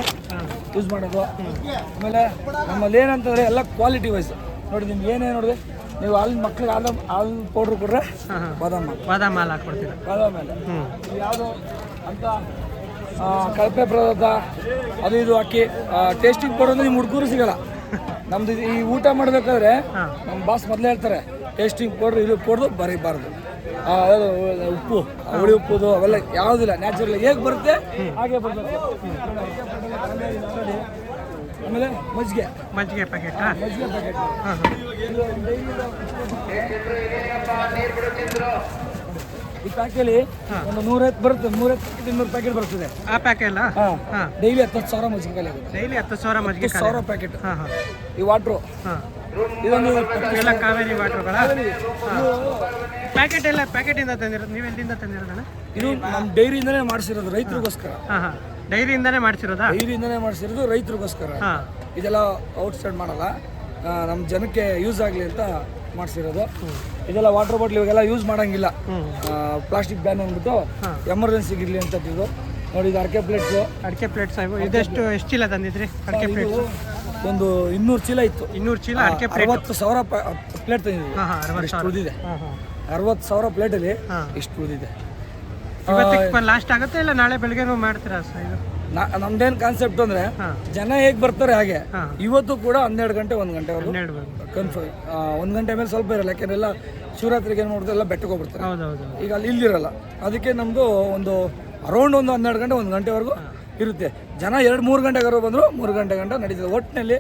ಯೂಸ್ ಮಾಡೋದು. ಆಮೇಲೆ ನಮ್ಮಲ್ಲಿ ಏನಂತಂದರೆ ಎಲ್ಲ ಕ್ವಾಲಿಟಿ ವೈಸ್ ನೋಡಿ. ನಿಮ್ಗೆ ಏನೇ ನೋಡಿದೆ ನೀವು ಹಾಲಿನ ಮಕ್ಳಿಗೆ ಹಾಲು ಪೌಡ್ರ್ ಕೊಡ್ರೆ ಬಾದಾಮ್ ಹಾಲು ಹಾಕ್ಕೊಡ್ತೀರ. ಬಾದಾಮ್ ಹಾಲು ಯಾವುದು ಅಂತ ಕಳಪೆ ಪದಾರ್ಥ ಅದು ಇದು ಹಾಕಿ ಟೇಸ್ಟಿಂಗ್ ಪೌಡರ್ ನಿಮ್ಮ ಹುಡುಗರು ಸಿಗಲ್ಲ. ನಮ್ದು ಈ ಊಟ ಮಾಡಬೇಕಾದ್ರೆ ನಮ್ಮ ಬಾಸ್ ಮೊದಲೇ ಹೇಳ್ತಾರೆ, ಟೇಸ್ಟಿಂಗ್ ಪೌಡ್ರ್ ಇದು ಪೌಡ್ರು ಬರೀಬಾರ್ದು. ಉಪ್ಪು, ಹುಳಿ ಉಪ್ಪುದು ಅವೆಲ್ಲ ಯಾವುದಿಲ್ಲ. ನ್ಯಾಚುರಲ್ ಹೇಗೆ ಬರುತ್ತೆ ಹಾಗೆ ಬರಬೇಕು. ಆಮೇಲೆ ಮಜ್ಜಿಗೆ ಪ್ಯಾಕೆಟ್. ಈ ಪ್ಯಾಕಲ್ಲಿ ಒಂದು 150 ಬರುತ್ತೆ. 200 ಪ್ಯಾಕೆಟ್ ಬರ್ತದೆ. ಆ ಪ್ಯಾಕೆಲ್ಲ ಡೈಲಿ 10,000 ಮಜ್ಜಿಗೆ ಖಾಲಿ ಆಗುತ್ತೆ. ಡೈಲಿ 10,000 ಮಜ್ಜಿಗೆ 10,000 ಪ್ಯಾಕೆಟ್. ಈ ವಾಟ್ರು ಇದೊಂದು ಎಲ್ಲ ಕಾವೇರಿ ವಾಟ್ರುಗಳ ಪ್ಯಾಕೆಟ್ ಎಲ್ಲ ಪ್ಯಾಕೆಟಿಂದ ತಂದಿರೋದು. ನೀವು ಎಲ್ಲಿಂದ ತಂದಿರೋದಣ್ಣ? ಇದು ನಮ್ಮ ಡೈರಿಯಿಂದನೇ ಮಾಡಿಸಿರೋದು ರೈತರಿಗೋಸ್ಕರ. ಡೈರಿಯಿಂದನೇ ಮಾಡಿಸಿರೋದಾ? ಡೈರಿಯಿಂದನೇ ಮಾಡಿಸಿರೋದು ರೈತರಿಗೋಸ್ಕರ. ಇದೆಲ್ಲ ಔಟ್ಸೈಡ್ ಮಾಡಲ್ಲ, ನಮ್ಮ ಜನಕ್ಕೆ ಯೂಸ್ ಆಗಲಿ ಅಂತ ಮಾಡಿಸಿರೋದು. ಇದೆಲ್ಲ ವಾಟರ್ ಬಾಟ್ಲ್ ಇವಾಗೆಲ್ಲ ಯೂಸ್ ಮಾಡೋಂಗಿಲ್ಲ. ಪ್ಲಾಸ್ಟಿಕ್ ಬ್ಯಾನ್ ಅಂದ್ಬಿಟ್ಟು ಎಮರ್ಜೆನ್ಸಿಗೆ ಇರಲಿ ಅಂತ ಇದು ನೋಡಿ. ಇದು ಅಡಿಕೆ ಪ್ಲೇಟ್ಸ್ ಇದೆಷ್ಟು ಚೀಲ ತಂದಿದ್ರಿ? ಅಡಿಕೆ ಪ್ಲೇಟ್ಸ್ ಒಂದು 200 ಚೀಲ ಇತ್ತು. 200 ಚೀಲ ಅಡಿಕೆ ಪ್ಲೇಟ್. 60,000 ಪ್ಲೇಟ್ ತಂದಿದ್ವಿ. ಇಷ್ಟು ಉಳಿದಿದೆ. 60,000 ಪ್ಲೇಟಲ್ಲಿ ಇಷ್ಟು ಉಳಿದಿದೆ. ಲಾಸ್ಟ್ ಆಗುತ್ತೆ ಇಲ್ಲ ನಾಳೆ ಬೆಳಗ್ಗೆನೂ ಮಾಡ್ತೀರಾ ಸರ್? ಇದು ನಮ್ದೇನು ಕಾನ್ಸೆಪ್ಟ್ ಅಂದರೆ, ಜನ ಹೇಗೆ ಬರ್ತಾರೆ ಹಾಗೆ ಇವತ್ತು ಕೂಡ 12 ಗಂಟೆ 1 ಗಂಟೆವರೆಗೂ ಕನ್ಫರ್ಮ್. 1 ಗಂಟೆ ಮೇಲೆ ಸ್ವಲ್ಪ ಇರಲ್ಲ. ಯಾಕೆಂದ್ರೆ ಎಲ್ಲ ಶಿವರಾತ್ರಿಗೆ ಏನು ಮಾಡ್ತಾರೆ ಎಲ್ಲ ಬೆಟ್ಟಕ್ಕೆ ಹೋಗ್ಬಿಡ್ತಾರೆ. ಹೌದೌದು. ಈಗ ಅಲ್ಲಿ ಇಲ್ಲಿರಲ್ಲ, ಅದಕ್ಕೆ ನಮ್ಮದು ಒಂದು ಅರೌಂಡ್ ಒಂದು 12 ಗಂಟೆ 1 ಗಂಟೆವರೆಗೂ ಇರುತ್ತೆ. ಜನ 2-3 ಗಂಟೆಗಾರು ಬಂದರು 3 ಗಂಟೆ ಗಂಟ ನಡೀತದೆ. ಒಟ್ಟಿನಲ್ಲಿ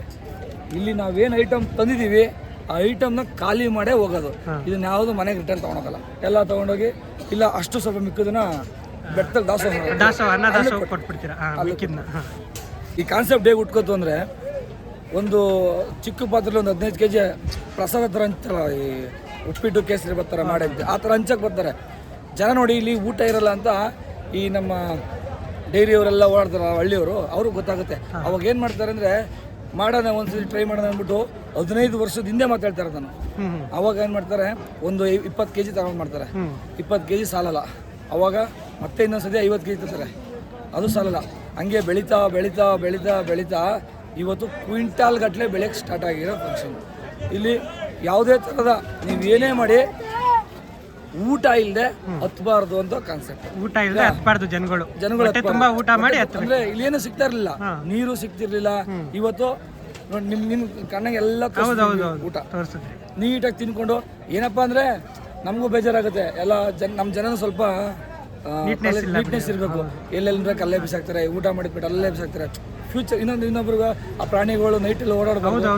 ಇಲ್ಲಿ ನಾವೇನು ಐಟಮ್ ತಂದಿದ್ದೀವಿ ಆ ಐಟಮ್ನ ಖಾಲಿ ಮಾಡೇ ಹೋಗೋದು. ಇದನ್ನ ಯಾವುದು ಮನೆಗೆ ರಿಟರ್ನ್ ತೊಗೊಳೋಕ್ಕಲ್ಲ, ಎಲ್ಲ ತೊಗೊಂಡೋಗಿ ಇಲ್ಲ ಅಷ್ಟು ಸ್ವಲ್ಪ ಮಿಕ್ಕದನ್ನ ಬೆಟ್ಟದಲ್ಲಿ ದಾಸೋಹ ಕೊಟ್ಬಿಡ್ತೀರಾ? ಈ ಕಾನ್ಸೆಪ್ಟ್ ಹೇಗೆ ಉಟ್ಕೋತು ಅಂದರೆ, ಒಂದು ಚಿಕ್ಕ ಪಾತ್ರೆಲಿ ಒಂದು 15 kg ಪ್ರಸಾದ ಥರ ಹಂಚಲ್ಲ, ಈ ಉಪ್ಪಿಟ್ಟು ಕೇಸರಿ ಬರ್ತಾರೆ ಮಾಡಿ ಅಂತ ಆ ಥರ ಹಂಚಕ್ಕೆ ಬರ್ತಾರೆ ಜನ. ನೋಡಿ ಇಲ್ಲಿ ಊಟ ಇರಲ್ಲ ಅಂತ ಈ ನಮ್ಮ ಡೈರಿಯವರೆಲ್ಲ ಓಡಾಡ್ತಾರೆ ಹಳ್ಳಿಯವರು, ಅವ್ರಿಗೆ ಗೊತ್ತಾಗುತ್ತೆ. ಅವಾಗ ಏನು ಮಾಡ್ತಾರೆ ಅಂದರೆ, ಮಾಡೋಣ ಒಂದ್ಸತಿ ಟ್ರೈ ಮಾಡೋಣ ಅಂದ್ಬಿಟ್ಟು 15 ವರ್ಷದ ಹಿಂದೆ ಮಾತಾಡ್ತಾರೆ ನಾನು. ಅವಾಗ ಏನು ಮಾಡ್ತಾರೆ, ಒಂದು 20 kg ತಗೊಂಡು ಮಾಡ್ತಾರೆ. 20 kg ಸಾಲಲ್ಲ. ಅವಾಗ ಮತ್ತೆ ಇನ್ನೊಂದ್ಸತಿ 50 kg ತರ್ತಾರೆ, ಅದು ಸಾಲಲ್ಲ. ಹಂಗೆ ಬೆಳೀತಾ ಬೆಳೀತಾ ಬೆಳೀತಾ ಬೆಳೀತಾ ಇವತ್ತು ಕ್ವಿಂಟಾಲ್ ಗಟ್ಟಲೆ ಬೆಳೆಯೋಕ್ಕೆ ಸ್ಟಾರ್ಟ್ ಆಗಿರೋ ಫಂಕ್ಷನ್. ಇಲ್ಲಿ ಯಾವುದೇ ಥರದ ನೀವು ಏನೇ ಮಾಡಿ ಊಟ ಇಲ್ಲದೆ ಹತ್ಬಾರ್ದು ಅಂತ ಕಾನ್ಸೆಪ್ಟ್. ಊಟ ಇಲ್ಲದೆ ಹತ್ಬಾರ್ದು ಜನಗಳು ತುಂಬಾ ಊಟ ಮಾಡಿ ಅಂದ್ರೆ ಇಲ್ಲೇನು ಸಿಗ್ತಾ ಇರಲಿಲ್ಲ, ನೀರು ಸಿಗ್ತಿರ್ಲಿಲ್ಲ. ಇವತ್ತು ನೋಡಿ ನಿಮ್ ಕಣ್ಣಾಗ ಎಲ್ಲ ಊಟ ನೀಟಾಗಿ ತಿನ್ಕೊಂಡು, ಏನಪ್ಪಾ ಅಂದ್ರೆ ನಮಗೂ ಬೇಜಾರಾಗುತ್ತೆ. ಎಲ್ಲ ನಮ್ಮ ಜನನು ಸ್ವಲ್ಪ ನೀಟ್ನೆಸ್ ಇರಬೇಕು. ಎಲ್ಲೆಲ್ಲಿ ಬೇಕು ಅಲ್ಲೇ ಬಿಸಾಕ್ತಾರೆ, ಊಟ ಮಾಡಿದ್ಬಿಟ್ಟು ಅಲ್ಲೇ ಬಿಸಾಕ್ತಾರೆ. ಫ್ಯೂಚರ್ ಇನ್ನೊಬ್ರಿಗೆ ಆ ಪ್ರಾಣಿಗಳು ನೈಟಲ್ಲಿ ಓಡಾಡ್ಬೋದು,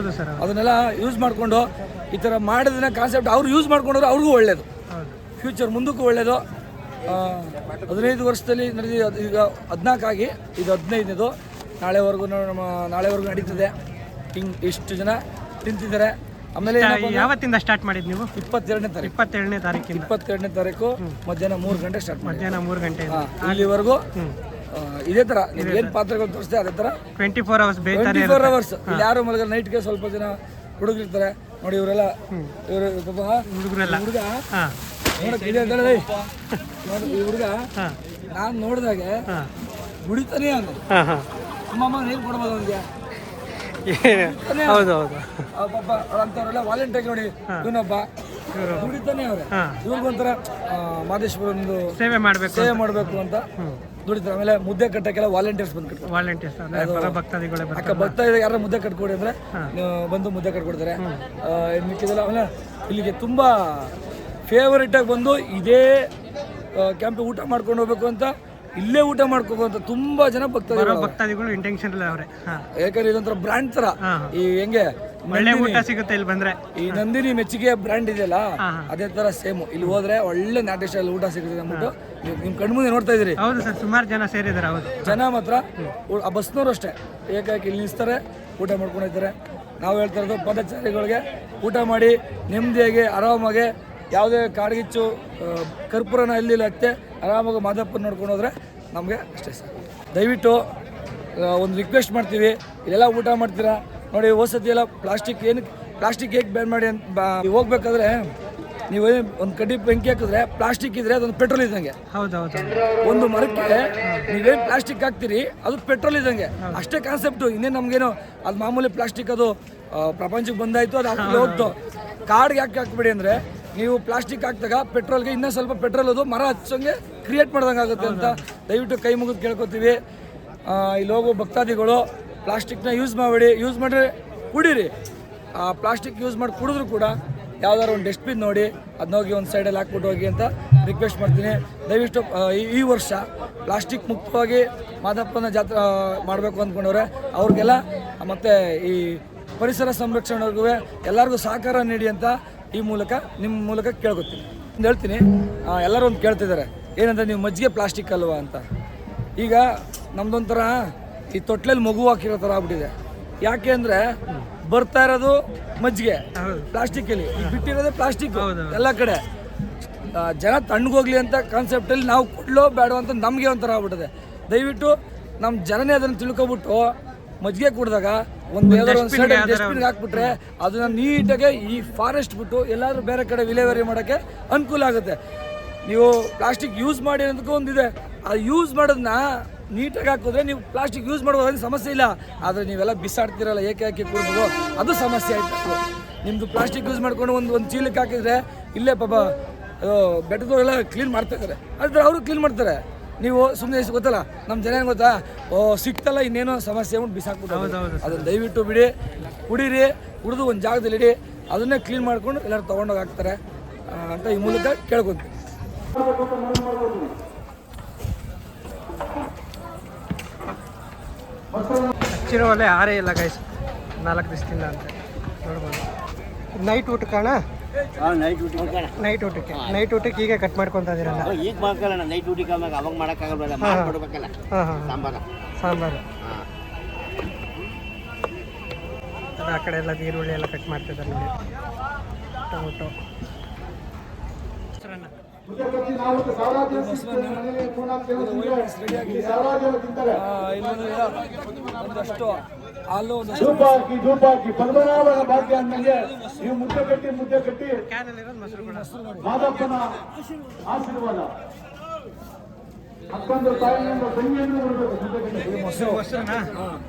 ಅದನ್ನೆಲ್ಲ ಯೂಸ್ ಮಾಡಿಕೊಂಡು ಈ ಥರ ಮಾಡಿದ್ರೆ ಕಾನ್ಸೆಪ್ಟ್ ಅವ್ರು ಯೂಸ್ ಮಾಡ್ಕೊಂಡ್ರೆ ಅವ್ರಿಗೂ ಒಳ್ಳೇದು, ಫ್ಯೂಚರ್ ಮುಂದಕ್ಕೂ ಒಳ್ಳೇದು. 15 ವರ್ಷದಲ್ಲಿ ನಡೆದಿದ್ದು, ಈಗ 14 ಆಗಿ ಇದು 15ನೇದು. ನಾಳೆವರೆಗೂ ನಡೀತದೆ. ಹಿಂಗೆ ಇಷ್ಟು ಜನ ತಿಂತಿದ್ದಾರೆ. ಆಮೇಲೆ ಯಾವತ್ತಿಂದ ಸ್ಟಾರ್ಟ್ ಮಾಡಿದ್ದು ನೀವು? 22ನೇ ತಾರೀಕು. 22ನೇ ತಾರೀಕು ಮಧ್ಯಾಹ್ನ 3 ಗಂಟೆ ಸ್ಟಾರ್ಟ್ ಮಾಡಿ. ಮಧ್ಯಾಹ್ನ 3 ಗಂಟೆ ಇಲ್ಲಿವರೆಗೂ ಇದೇ ಥರ ನೀವು ಏನು ಪಾತ್ರಗಳು ತೋರಿಸ್ತೆ ಅದೇ ಥರ 24 hours. 24 hours ಇಲ್ಲಿ ಯಾರು ಮಲಗಲ್ಲ. ನೈಟ್ಗೆ ಸ್ವಲ್ಪ ಜನ ಹುಡುಗಿರ್ತಾರೆ ನೋಡಿ, ಇವರೆಲ್ಲ ಹುಡುಗ ಈ ಹುಡುಗ ನಾನು ನೋಡಿದಾಗೆ ಕುಡಿತಾನೆ ಅವನು. ಅಮ್ಮಮ್ಮ ನೀರು ಕೊಡ್ಬೋದು ಅವನಿಗೆ. ಪಾಪ ಅಂತವ್ರೆಲ್ಲ ವಾಲಂಟಿಯರ್ ನೋಡಿ, ಇವನೊಬ್ಬ ದುಡಿತಾನೆ ಅವ್ರೆ. ಇವ್ರಿಗೊಂಥರ ಮಾದೇಶ್ವರ ಒಂದು ಸೇವೆ ಮಾಡಬೇಕು ಅಂತ ದುಡಿತಾರೆ. ಆಮೇಲೆ ಮುದ್ದೆ ಕಟ್ಟಕ್ಕೆಲ್ಲ ವಾಲಂಟಿಯರ್ಸ್ ಬಂದು ಭಕ್ತಾದಿಗಳು ಯಾರು ಮುದ್ದೆ ಕಟ್ಕೊಡಿ ಅಂದ್ರೆ ಬಂದು ಮುದ್ದೆ ಕಟ್ಕೊಡ್ತಾರೆ. ಮಿಕ್ಕಿದೆಲ್ಲ ಆಮೇಲೆ ಇಲ್ಲಿಗೆ ತುಂಬಾ ಫೇವರೇಟ್ ಆಗಿ ಬಂದು ಇದೇ ಕ್ಯಾಂಪ್ ಊಟ ಮಾಡ್ಕೊಂಡು ಹೋಗ್ಬೇಕು ಅಂತ, ಇಲ್ಲೇ ಊಟ ಮಾಡ್ಕೋಬೇಕು ತುಂಬಾ ಜನ ಭಕ್ತಾದಿಗಳು ಇಂಟೆನ್ಷನ್ ಅವ್ರೆ. ಯಾಕಂದ್ರೆ ಇದೊಂಥರ ಬ್ರ್ಯಾಂಡ್ ತರ. ಈ ಹೆಂಗೆ ಒಳ್ಳೆ ಊಟ ಸಿಗುತ್ತೆ ಇಲ್ಲಿ ಬಂದ್ರೆ, ಈ ನಂದಿನಿ ಮೆಚ್ಚುಗೆ ಬ್ರ್ಯಾಂಡ್ ಇದೆಯಲ್ಲ ಅದೇ ತರ ಸೇಮ್ ಇಲ್ಲಿ ಹೋದ್ರೆ ಒಳ್ಳೆ ನಾಟಿ ಸ್ಟೈಲ್ ಊಟ ಸಿಗುತ್ತೆ ಅಂದ್ಬಿಟ್ಟು ನಿಮ್ ಕಣ್ಮುಂದೆ ನೋಡ್ತಾ ಇದೀರಿ. ಹೌದು ಸರ್, ಸುಮಾರು ಜನ ಸೇರಿದ್ದಾರೆ. ಹೌದು, ಜನ ಮಾತ್ರ ಆ ಬಸ್ನವರು ಅಷ್ಟೇ ಏಕಾಏಕಿ ಇಲ್ಲಿ ನಿಲ್ಸ್ತಾರೆ, ಊಟ ಮಾಡ್ಕೊಂಡು ಹೋಗ್ತಾರೆ. ನಾವು ಹೇಳ್ತಾ ಇರೋದು ಪದಚಾರಿಗಳಿಗೆ ಊಟ ಮಾಡಿ ನೆಮ್ಮದಿಯಾಗಿ ಆರಾಮಾಗಿ ಯಾವುದೇ ಕಾಡ್ಗಿಚ್ಚು ಕರ್ಪೂರನ ಎಲ್ಲಿ ಹತ್ತೆ ಆರಾಮಾಗಿ ಮಾದಪ್ಪನ ನೋಡ್ಕೊಂಡು ಹೋದ್ರೆ ನಮಗೆ ಅಷ್ಟೇ ಸರ್. ದಯವಿಟ್ಟು ಒಂದು ರಿಕ್ವೆಸ್ಟ್ ಮಾಡ್ತೀವಿ, ಇಲ್ಲೆಲ್ಲ ಊಟ ಮಾಡ್ತೀರಾ ನೋಡಿ, ವಸತಿ ಎಲ್ಲ ಪ್ಲಾಸ್ಟಿಕ್ ಹೇಗೆ ಬ್ಯಾನ್ ಮಾಡಿ ಅಂತ ಹೋಗ್ಬೇಕಾದ್ರೆ ನೀವು ಒಂದು ಕಡ್ಡಿ ಬೆಂಕಿ ಹಾಕಿದ್ರೆ ಪ್ಲಾಸ್ಟಿಕ್ ಇದ್ರೆ ಅದೊಂದು ಪೆಟ್ರೋಲ್ ಇದ್ದಂಗೆ. ಒಂದು ಮರಕ್ಕೆ ನೀವೇನು ಪ್ಲಾಸ್ಟಿಕ್ ಹಾಕ್ತೀರಿ ಅದು ಪೆಟ್ರೋಲ್ ಇದ್ದಂಗೆ, ಅಷ್ಟೇ ಕಾನ್ಸೆಪ್ಟು. ಇನ್ನೇನು ನಮಗೇನು ಅದು ಮಾಮೂಲಿ ಪ್ಲಾಸ್ಟಿಕ್ ಅದು ಪ್ರಪಂಚಕ್ಕೆ ಬಂದಾಯಿತು, ಅದು ಹಾಕಿ ಹೋಗ್ತು. ಕಾಡ್ಗೆ ಯಾಕೆ ಹಾಕ್ಬೇಡಿ ಅಂದರೆ, ನೀವು ಪ್ಲಾಸ್ಟಿಕ್ ಹಾಕಿದಾಗ ಪೆಟ್ರೋಲ್ಗೆ ಇನ್ನೂ ಸ್ವಲ್ಪ ಪೆಟ್ರೋಲ್ ಅದು ಮರ ಹಚ್ಚೋಂಗೆ ಕ್ರಿಯೇಟ್ ಮಾಡ್ದಂಗೆ ಆಗುತ್ತೆ ಅಂತ ದಯವಿಟ್ಟು ಕೈ ಮುಗಿದು ಕೇಳ್ಕೊತೀವಿ. ಇಲ್ಲಿ ಹೋಗೋ ಭಕ್ತಾದಿಗಳು ಪ್ಲಾಸ್ಟಿಕ್ನ ಯೂಸ್ ಮಾಡಬೇಡಿ, ಯೂಸ್ ಮಾಡಿದ್ರೆ ಕುಡೀರಿ. ಆ ಪ್ಲಾಸ್ಟಿಕ್ ಯೂಸ್ ಮಾಡಿ ಕುಡಿದ್ರು ಕೂಡ ಯಾವ್ದಾದ್ರು ಒಂದು ಡಸ್ಟ್ಬಿನ್ ನೋಡಿ ಅದನ್ನ ಹೋಗಿ ಒಂದು ಸೈಡಲ್ಲಿ ಹಾಕ್ಬಿಟ್ಟು ಹೋಗಿ ಅಂತ ರಿಕ್ವೆಸ್ಟ್ ಮಾಡ್ತೀನಿ. ದಯವಿಟ್ಟು ಈ ವರ್ಷ ಪ್ಲಾಸ್ಟಿಕ್ ಮುಕ್ತವಾಗಿ ಮಾದಪ್ಪನ ಜಾತ್ರೆ ಮಾಡಬೇಕು ಅಂದ್ಕೊಂಡವ್ರೆ ಅವ್ರಿಗೆಲ್ಲ ಮತ್ತು ಈ ಪರಿಸರ ಸಂರಕ್ಷಣೆಗೂ ಎಲ್ಲರಿಗೂ ಸಹಕಾರ ನೀಡಿ ಅಂತ ಈ ಮೂಲಕ ನಿಮ್ಮ ಮೂಲಕ ಕೇಳ್ಕೊತೀನಿ. ಒಂದು ಹೇಳ್ತೀನಿ, ಎಲ್ಲರೂ ಒಂದು ಕೇಳ್ತಿದ್ದಾರೆ ಏನಂದರೆ ನೀವು ಮಜ್ಜಿಗೆ ಪ್ಲಾಸ್ಟಿಕ್ ಅಲ್ವಾ ಅಂತ. ಈಗ ನಮ್ದೊಂಥರ ಈ ತೊಟ್ಲಲ್ಲಿ ಮಗು ಹಾಕಿರೋ ಥರ ಆಗ್ಬಿಟ್ಟಿದೆ. ಯಾಕೆ ಅಂದರೆ ಬರ್ತಾ ಇರೋದು ಮಜ್ಜಿಗೆ ಪ್ಲಾಸ್ಟಿಕ್ಕಲ್ಲಿ, ಬಿಟ್ಟಿರೋದೇ ಪ್ಲಾಸ್ಟಿಕ್ ಎಲ್ಲ ಕಡೆ. ಜನ ತಣ್ಣಗೋಗ್ಲಿ ಅಂತ ಕಾನ್ಸೆಪ್ಟಲ್ಲಿ ನಾವು ಕೊಡ್ಲೋ ಬೇಡ ಅಂತ ನಮಗೆ ಒಂಥರ ಆಗ್ಬಿಟ್ಟಿದೆ. ದಯವಿಟ್ಟು ನಮ್ಮ ಜನನೇ ಅದನ್ನು ತಿಳ್ಕೊಬಿಟ್ಟು ಮಜ್ಜಿಗೆ ಕುಡಿದಾಗ ಒಂದು ಸೈಡ್ ಡಸ್ಟ್ಬಿನ್ಗೆ ಹಾಕ್ಬಿಟ್ರೆ ಅದನ್ನ ನೀಟಾಗಿ ಈ ಫಾರೆಸ್ಟ್ ಬಿಟ್ಟು ಎಲ್ಲಾದ್ರೂ ಬೇರೆ ಕಡೆ ವಿಲೇವಾರಿ ಮಾಡೋಕ್ಕೆ ಅನುಕೂಲ ಆಗುತ್ತೆ. ನೀವು ಪ್ಲಾಸ್ಟಿಕ್ ಯೂಸ್ ಮಾಡಿ ಅನ್ನೋದಕ್ಕೂ ಒಂದಿದೆ, ಅದು ಯೂಸ್ ಮಾಡೋದನ್ನ ನೀಟಾಗಿ ಹಾಕಿದ್ರೆ ನೀವು ಪ್ಲಾಸ್ಟಿಕ್ ಯೂಸ್ ಮಾಡೋದು ಸಮಸ್ಯೆ ಇಲ್ಲ. ಆದರೆ ನೀವೆಲ್ಲ ಬಿಸಾಡ್ತಿರಲ್ಲ ಏಕೆ ಕುಡಿದು ಅದು ಸಮಸ್ಯೆ ಆಯ್ತು. ನಿಮ್ಮದು ಪ್ಲಾಸ್ಟಿಕ್ ಯೂಸ್ ಮಾಡ್ಕೊಂಡು ಒಂದು ಚೀಲಕ್ಕೆ ಹಾಕಿದ್ರೆ ಇಲ್ಲೇ ಪಾಪ ಬೆಟ್ಟದವರೆಲ್ಲ ಕ್ಲೀನ್ ಮಾಡ್ತಾ ಇದ್ದಾರೆ, ಆದರೆ ಅವರು ಕ್ಲೀನ್ ಮಾಡ್ತಾರೆ. ನೀವು ಸುಮ್ಮನೆ ಗೊತ್ತಲ್ಲ ನಮ್ಮ ಜನ ಏನು ಗೊತ್ತಾ, ಸಿಕ್ತಲ್ಲ ಇನ್ನೇನೋ ಸಮಸ್ಯೆ ಉಂಟು ಬಿಸಾಕ್ಬಿಟ್ಟು. ಅದನ್ನು ದಯವಿಟ್ಟು ಬಿಡಿ, ಕುಡೀರಿ, ಕುಡಿದು ಒಂದು ಜಾಗದಲ್ಲಿ ಇಡಿ, ಅದನ್ನೇ ಕ್ಲೀನ್ ಮಾಡ್ಕೊಂಡು ಎಲ್ಲರೂ ತೊಗೊಂಡೋಗಿ ಹಾಕ್ತಾರೆ. ಅಂತ ಈ ಮೂಲಕ ಕೇಳ್ಕೊತೀವಿ. ಹಚ್ಚಿರೋ ಒಲೆ ಆರೇ ಇಲ್ಲ ಗೈಸ್ 4 ದಿವಸದಿಂದ ಅಂತ ನೋಡ್ಬೋದು. ನೈಟ್ ಊಟಕ್ಕೆ ಅಣ್ಣ? ನೈಟ್ ಊಟಕ್ಕೆ ಈಗ ಕಟ್ ಮಾಡ್ಕೊತಾ ಇದೀರಲ್ಲ? ಈಗ ಮಾಡ್ಕೊಳ್ಳೋಣ ನೈಟ್ ಊಟಕ್ಕೆ ಆಮೇಲೆ ಅವಾಗ ಮಾಡೋಕ್ಕಾಗಲ್ವಲ್ಲ, ಮಾಡ್ಕೊಡ್ಬೇಕಲ್ಲ ಸಾಂಬಾರು. ಅದು ಆ ಕಡೆ ಎಲ್ಲ ಈರುಳ್ಳಿ ಎಲ್ಲ ಕಟ್ ಮಾಡ್ತಿದ್ದಾರೆ ನೋಡಿ, ಟೊಮೊಟೊ. ಒಂದಷ್ಟು ಹಾಲು, ಧೂಪ ಹಾಕಿ ಪದ್ಮನಾಭನ ಭಾಗ್ಯ ಅಂದಂಗೆ ನೀವು ಮುದ್ದೆ ಕಟ್ಟಿ ಮಾದಪ್ಪನ ಆಶೀರ್ವಾದ ಅಕ್ಕಂದು ತಾಯಿಯಿಂದ ತಂಗಿಯನ್ನು ಕೊಡಬೇಕು.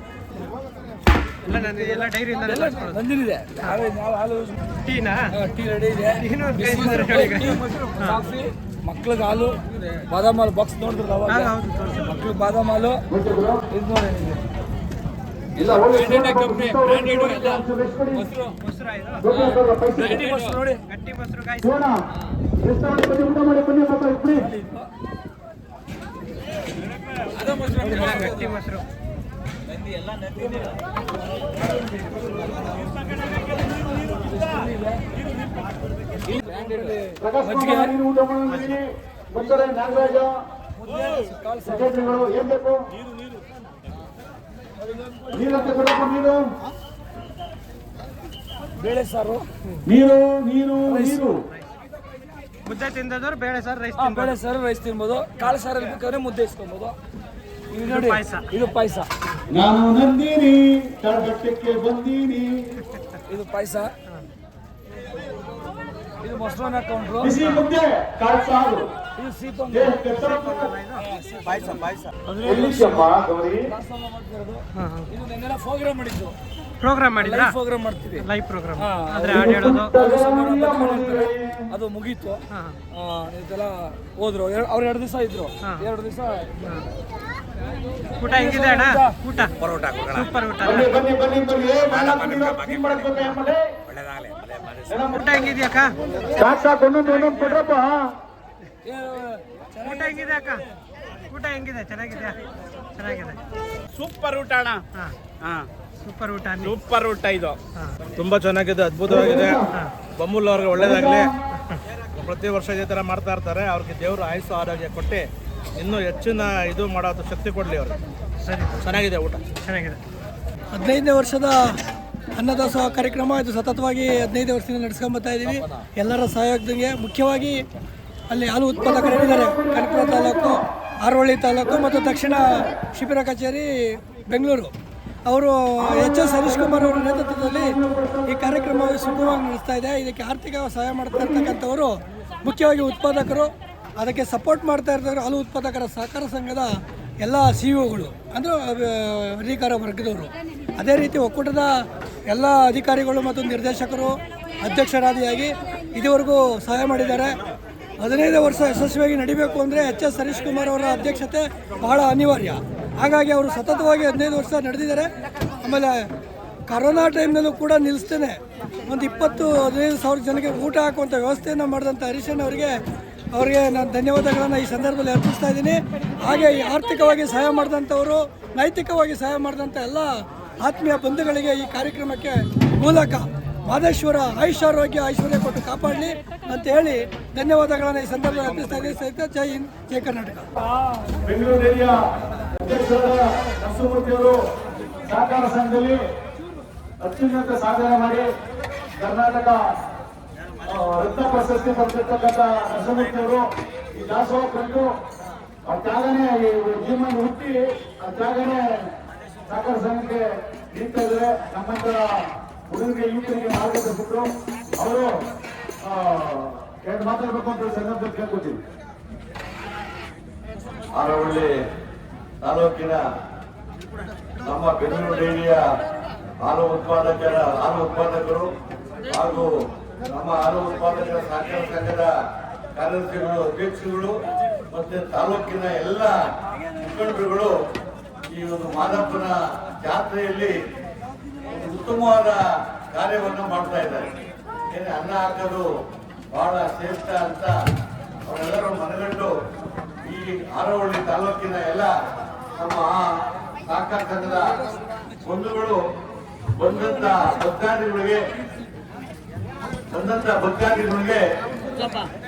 ಎಲ್ಲ ಡೈರಿಯಿಂದ ಬಂದಿದೆ. ಹಾಲು ಟೀನಾ? ಟೀ ರೆಡಿ ಇದೆ. ಕಾಫಿ, ಮಕ್ಳಿಗೆ ಹಾಲು, ಬಾದಾಮ್ ಹಾಲು ಬಾಕ್ಸ್ ನೋಡಿದ್ರೆ ಮಕ್ಳಿಗೆ ಬಾದಾಮ್ ಹಾಲು ಇದು ನೋಡಿ ನೋಡಿ. ಗಟ್ಟಿ ಮೊಸರು ಗಟ್ಟಿ ಮೊಸರು. ನಾಗರಾಜ ಏನ್ ಬೇಕು ನೀರಂತೆ ಕೊಡಬೇಕು. ಬೇಳೆ ಸಾರು, ನೀರು ಮುದ್ದೆ ತಿಂದದವ್ರು ಬೇಳೆ ಸಾರು ರೈಸ್ ಬೇಳೆ ಸಾರು ರೈಸ್ ತಿನ್ಬೋದು. ಕಾಳು ಸಾರಲ್ಲಿ ಬೇಕಾದ್ರೆ ಮುದ್ದೆ ಇಸ್ಕೊಬೋದು. ಇದು ನೋಡಿ ಇದು ಪಾಯಸ. ನಾನು ನಂದಿನಿ ತಳಗಟ್ಟಕ್ಕೆ ಬಂದೀನಿ. ಇದು ಪಾಯಸ. ಇದು ಮೊಸರನ್ನ ಕೌಂಟ್ರು. ಬಿಸಿ ಮುದ್ದೆ ಕಾಳು ಸಾರು. ಇದು ಸೀತಮ್ಮ ಪಾಯಸ. ಎಲ್ಲಿದ್ಯಮ್ಮ ಗೌರಿ? ಇದು ನೆನ್ನೆಲ್ಲ ಪ್ರೋಗ್ರಾಮ್ ಮಾಡಿದ್ದು. ಪ್ರೋಗ್ರಾಮ್ ಮಾಡಿದ್ರಾ? ಪ್ರೋಗ್ರಾಮ್ ಮಾಡ್ತೀವಿ, ಲೈವ್ ಪ್ರೋಗ್ರಾಮ್ ಅಂದ್ರೆ ಹಾಡು ಹೇಳೋದು ಅದು ಮುಗೀತು. ಇದೆಲ್ಲ ಹೋದ್ರು ಅವ್ರು 2 ದಿವಸ ಇದ್ರು. 2 ದಿವಸ ಊಟ ಹೆಂಗಿದೆ ಅಣ್ಣ? ಊಟ ಸೂಪರ್ ಊಟ. ಊಟ ಹೆಂಗಿದ್ಯಾ ಅಕ್ಕ? ಊಟ ಹೆಂಗಿದೆ ಅಕ್ಕ? ಊಟ ಹೆಂಗಿದೆ? ಚೆನ್ನಾಗಿದ್ಯಾ? ಚೆನ್ನಾಗಿದೆ. ಸೂಪರ್ ಊಟ ಅಣ್ಣ. ಸೂಪರ್ ಊಟ. ಸೂಪರ್ ಊಟ ಇದು ತುಂಬಾ ಚೆನ್ನಾಗಿದೆ, ಅದ್ಭುತವಾಗಿದೆ. ಬೊಮ್ಮಲ್ ಅವ್ರಿಗೆ ಒಳ್ಳೇದಾಗ್ಲಿ. ಪ್ರತಿ ವರ್ಷ ಇದೇ ತರ ಮಾಡ್ತಾ ಇರ್ತಾರೆ. ಅವ್ರಿಗೆ ದೇವರು ಆಯುಸ್ಸು ಆರೋಗ್ಯ ಕೊಟ್ಟು ಇನ್ನೂ ಹೆಚ್ಚಿನ ಇದು ಮಾಡೋದು ಶಕ್ತಿ ಕೊಡ್ಲಿ ಅವ್ರಿಗೆ. ಸರಿ, ಚೆನ್ನಾಗಿದೆ ಊಟ, ಚೆನ್ನಾಗಿದೆ. 15ನೇ ವರ್ಷದ ಅನ್ನದಾಸೋಹ ಕಾರ್ಯಕ್ರಮ ಇದು ಸತತವಾಗಿ 15 ವರ್ಷದಿಂದ ನಡೆಸ್ಕೊಂಬತ್ತಾ ಇದ್ದೀವಿ. ಎಲ್ಲರ ಸಹಯೋಗದಂಗೆ ಮುಖ್ಯವಾಗಿ ಅಲ್ಲಿ ಹಾಲು ಉತ್ಪಾದಕರಿದ್ದಾರೆ. ಕನಕಪುರ ತಾಲೂಕು, ಹಾರೋಹಳ್ಳಿ ತಾಲೂಕು ಮತ್ತು ದಕ್ಷಿಣ ಶಿಬಿರ ಕಚೇರಿ ಬೆಂಗಳೂರು. ಅವರು ಎಚ್.ಎಸ್. ಹರೀಶ್ ಕುಮಾರ್ ಅವರ ನೇತೃತ್ವದಲ್ಲಿ ಈ ಕಾರ್ಯಕ್ರಮ ಸುಗಮವಾಗಿ ನಡೆಸ್ತಾ ಇದೆ. ಇದಕ್ಕೆ ಆರ್ಥಿಕ ಸಹಾಯ ಮಾಡ್ತಾ ಇರ್ತಕ್ಕಂಥವರು ಮುಖ್ಯವಾಗಿ ಉತ್ಪಾದಕರು, ಅದಕ್ಕೆ ಸಪೋರ್ಟ್ ಮಾಡ್ತಾ ಇರ್ತಕ್ಕಂಥ ಹಾಲು ಉತ್ಪಾದಕರ ಸಹಕಾರ ಸಂಘದ ಎಲ್ಲ CEO-ಗಳು ಅಂದರೆ ಅಧಿಕಾರ ವರ್ಗದವರು. ಅದೇ ರೀತಿ ಒಕ್ಕೂಟದ ಎಲ್ಲ ಅಧಿಕಾರಿಗಳು ಮತ್ತು ನಿರ್ದೇಶಕರು ಅಧ್ಯಕ್ಷರಾದಿಯಾಗಿ ಇದುವರೆಗೂ ಸಹಾಯ ಮಾಡಿದ್ದಾರೆ. 15 ವರ್ಷ ಯಶಸ್ವಿಯಾಗಿ ನಡಿಬೇಕು ಅಂದರೆ ಎಚ್.ಎಸ್. ಹರೀಶ್ ಕುಮಾರ್ ಅವರ ಅಧ್ಯಕ್ಷತೆ ಬಹಳ ಅನಿವಾರ್ಯ. ಹಾಗಾಗಿ ಅವರು ಸತತವಾಗಿ 15 ವರ್ಷ ನಡೆದಿದ್ದಾರೆ. ಆಮೇಲೆ ಕರೋನಾ ಟೈಮ್ನಲ್ಲೂ ಕೂಡ ನಿಲ್ಲಿಸ್ತೇನೆ ಒಂದು 20-15 ಸಾವಿರ ಜನಕ್ಕೆ ಊಟ ಹಾಕುವಂಥ ವ್ಯವಸ್ಥೆಯನ್ನು ಮಾಡಿದಂಥ ಹರೀಶನ್ ಅವರಿಗೆ ನಾನು ಧನ್ಯವಾದಗಳನ್ನು ಈ ಸಂದರ್ಭದಲ್ಲಿ ಅರ್ಪಿಸ್ತಾ ಇದ್ದೀನಿ. ಹಾಗೆ ಈ ಆರ್ಥಿಕವಾಗಿ ಸಹಾಯ ಮಾಡಿದಂಥವರು, ನೈತಿಕವಾಗಿ ಸಹಾಯ ಮಾಡಿದಂಥ ಎಲ್ಲ ಆತ್ಮೀಯ ಬಂಧುಗಳಿಗೆ ಈ ಕಾರ್ಯಕ್ರಮಕ್ಕೆ ಮೂಲಕ ಮಾದೇಶ್ವರ ಆಯುಷ್ಯಾರೋಗ್ಯ ಐಶ್ವರ್ಯ ಕೊಟ್ಟು ಕಾಪಾಡಲಿ ಅಂತ ಹೇಳಿ ಧನ್ಯವಾದಗಳನ್ನು ಈ ಸಂದರ್ಭದಲ್ಲಿ ಅರ್ಪಿಸ್ತಾ ಇದ್ದೀನಿ. ಸಹಿತ ಜೈ ಹಿಂದ್, ಜೈ ಕರ್ನಾಟಕ. ಬೆಂಗಳೂರು ಏರಿಯಾ ಅಧ್ಯಕ್ಷರಾದ ನರಸಿಂಹಮೂರ್ತಿಯವರು ಸಹಕಾರ ಸಂಘದಲ್ಲಿ ಅತ್ಯುನ್ನತ ಸಾಧನೆ ಮಾಡಿ ಕರ್ನಾಟಕ ರತ್ನ ಪ್ರಶಸ್ತಿ ಪಡೆದಿರ್ತಕ್ಕಂಥ ನರಸಿಂಹಮೂರ್ತಿಯವರು ಈ ದಾಸೋಹ ಕಂಡು ಆ ತ್ಯಾಗನೇ ಜೀವನ ಹುಟ್ಟಿ ಆ ತ್ಯಾಗನೇ ಸಹಕಾರ ಸಂಘಕ್ಕೆ ನೀಡ್ತಾ ಇದ್ದಾರೆ. ನಮ್ಮಂತರ ಹುಡುಗರಿಗೆ ಯುವಕರಿಗೆ ಮಾರ್ಗದರ್ಶಕರು ಅವರು 2 ಮಾತಾಡಬೇಕು ಅಂತ ಸಂದರ್ಭದಲ್ಲಿ ಕೇಳ್ಕೊತೀವಿ. ಹಾರೋಹಳ್ಳಿ ತಾಲೂಕಿನ ನಮ್ಮ ಬೆಂಗಳೂರು ಡೈರಿಯ ಹಾಲು ಉತ್ಪಾದಕರು ಹಾಗೂ ನಮ್ಮ ಹಾಲು ಉತ್ಪಾದಕರ ಸಹಕಾರ ಸಂಘದ ಕಾರ್ಯದರ್ಶಿಗಳು, ಅಧ್ಯಕ್ಷರುಗಳು ಮತ್ತೆ ತಾಲೂಕಿನ ಎಲ್ಲ ಮುಖಂಡರುಗಳು ಈ ಒಂದು ಮಾದಪ್ಪನ ಜಾತ್ರೆಯಲ್ಲಿ ಉತ್ತಮವಾದ ಕಾರ್ಯವನ್ನು ಮಾಡ್ತಾ ಇದ್ದಾರೆ. ಅನ್ನ ಹಾಕೋದು ಬಹಳ ಶ್ರೇಷ್ಠ ಅಂತ ಅವರೆಲ್ಲರೂ ಮನಗಂಡು ಈ ಹಾರೋಹಳ್ಳಿ ತಾಲೂಕಿನ ಎಲ್ಲ ನಮ್ಮ ಸಹಕಾರ ಸಂಘದ ಬಂಧುಗಳು ಬಂದಂತ ಭಕ್ತಾದಿಗಳಿಗೆ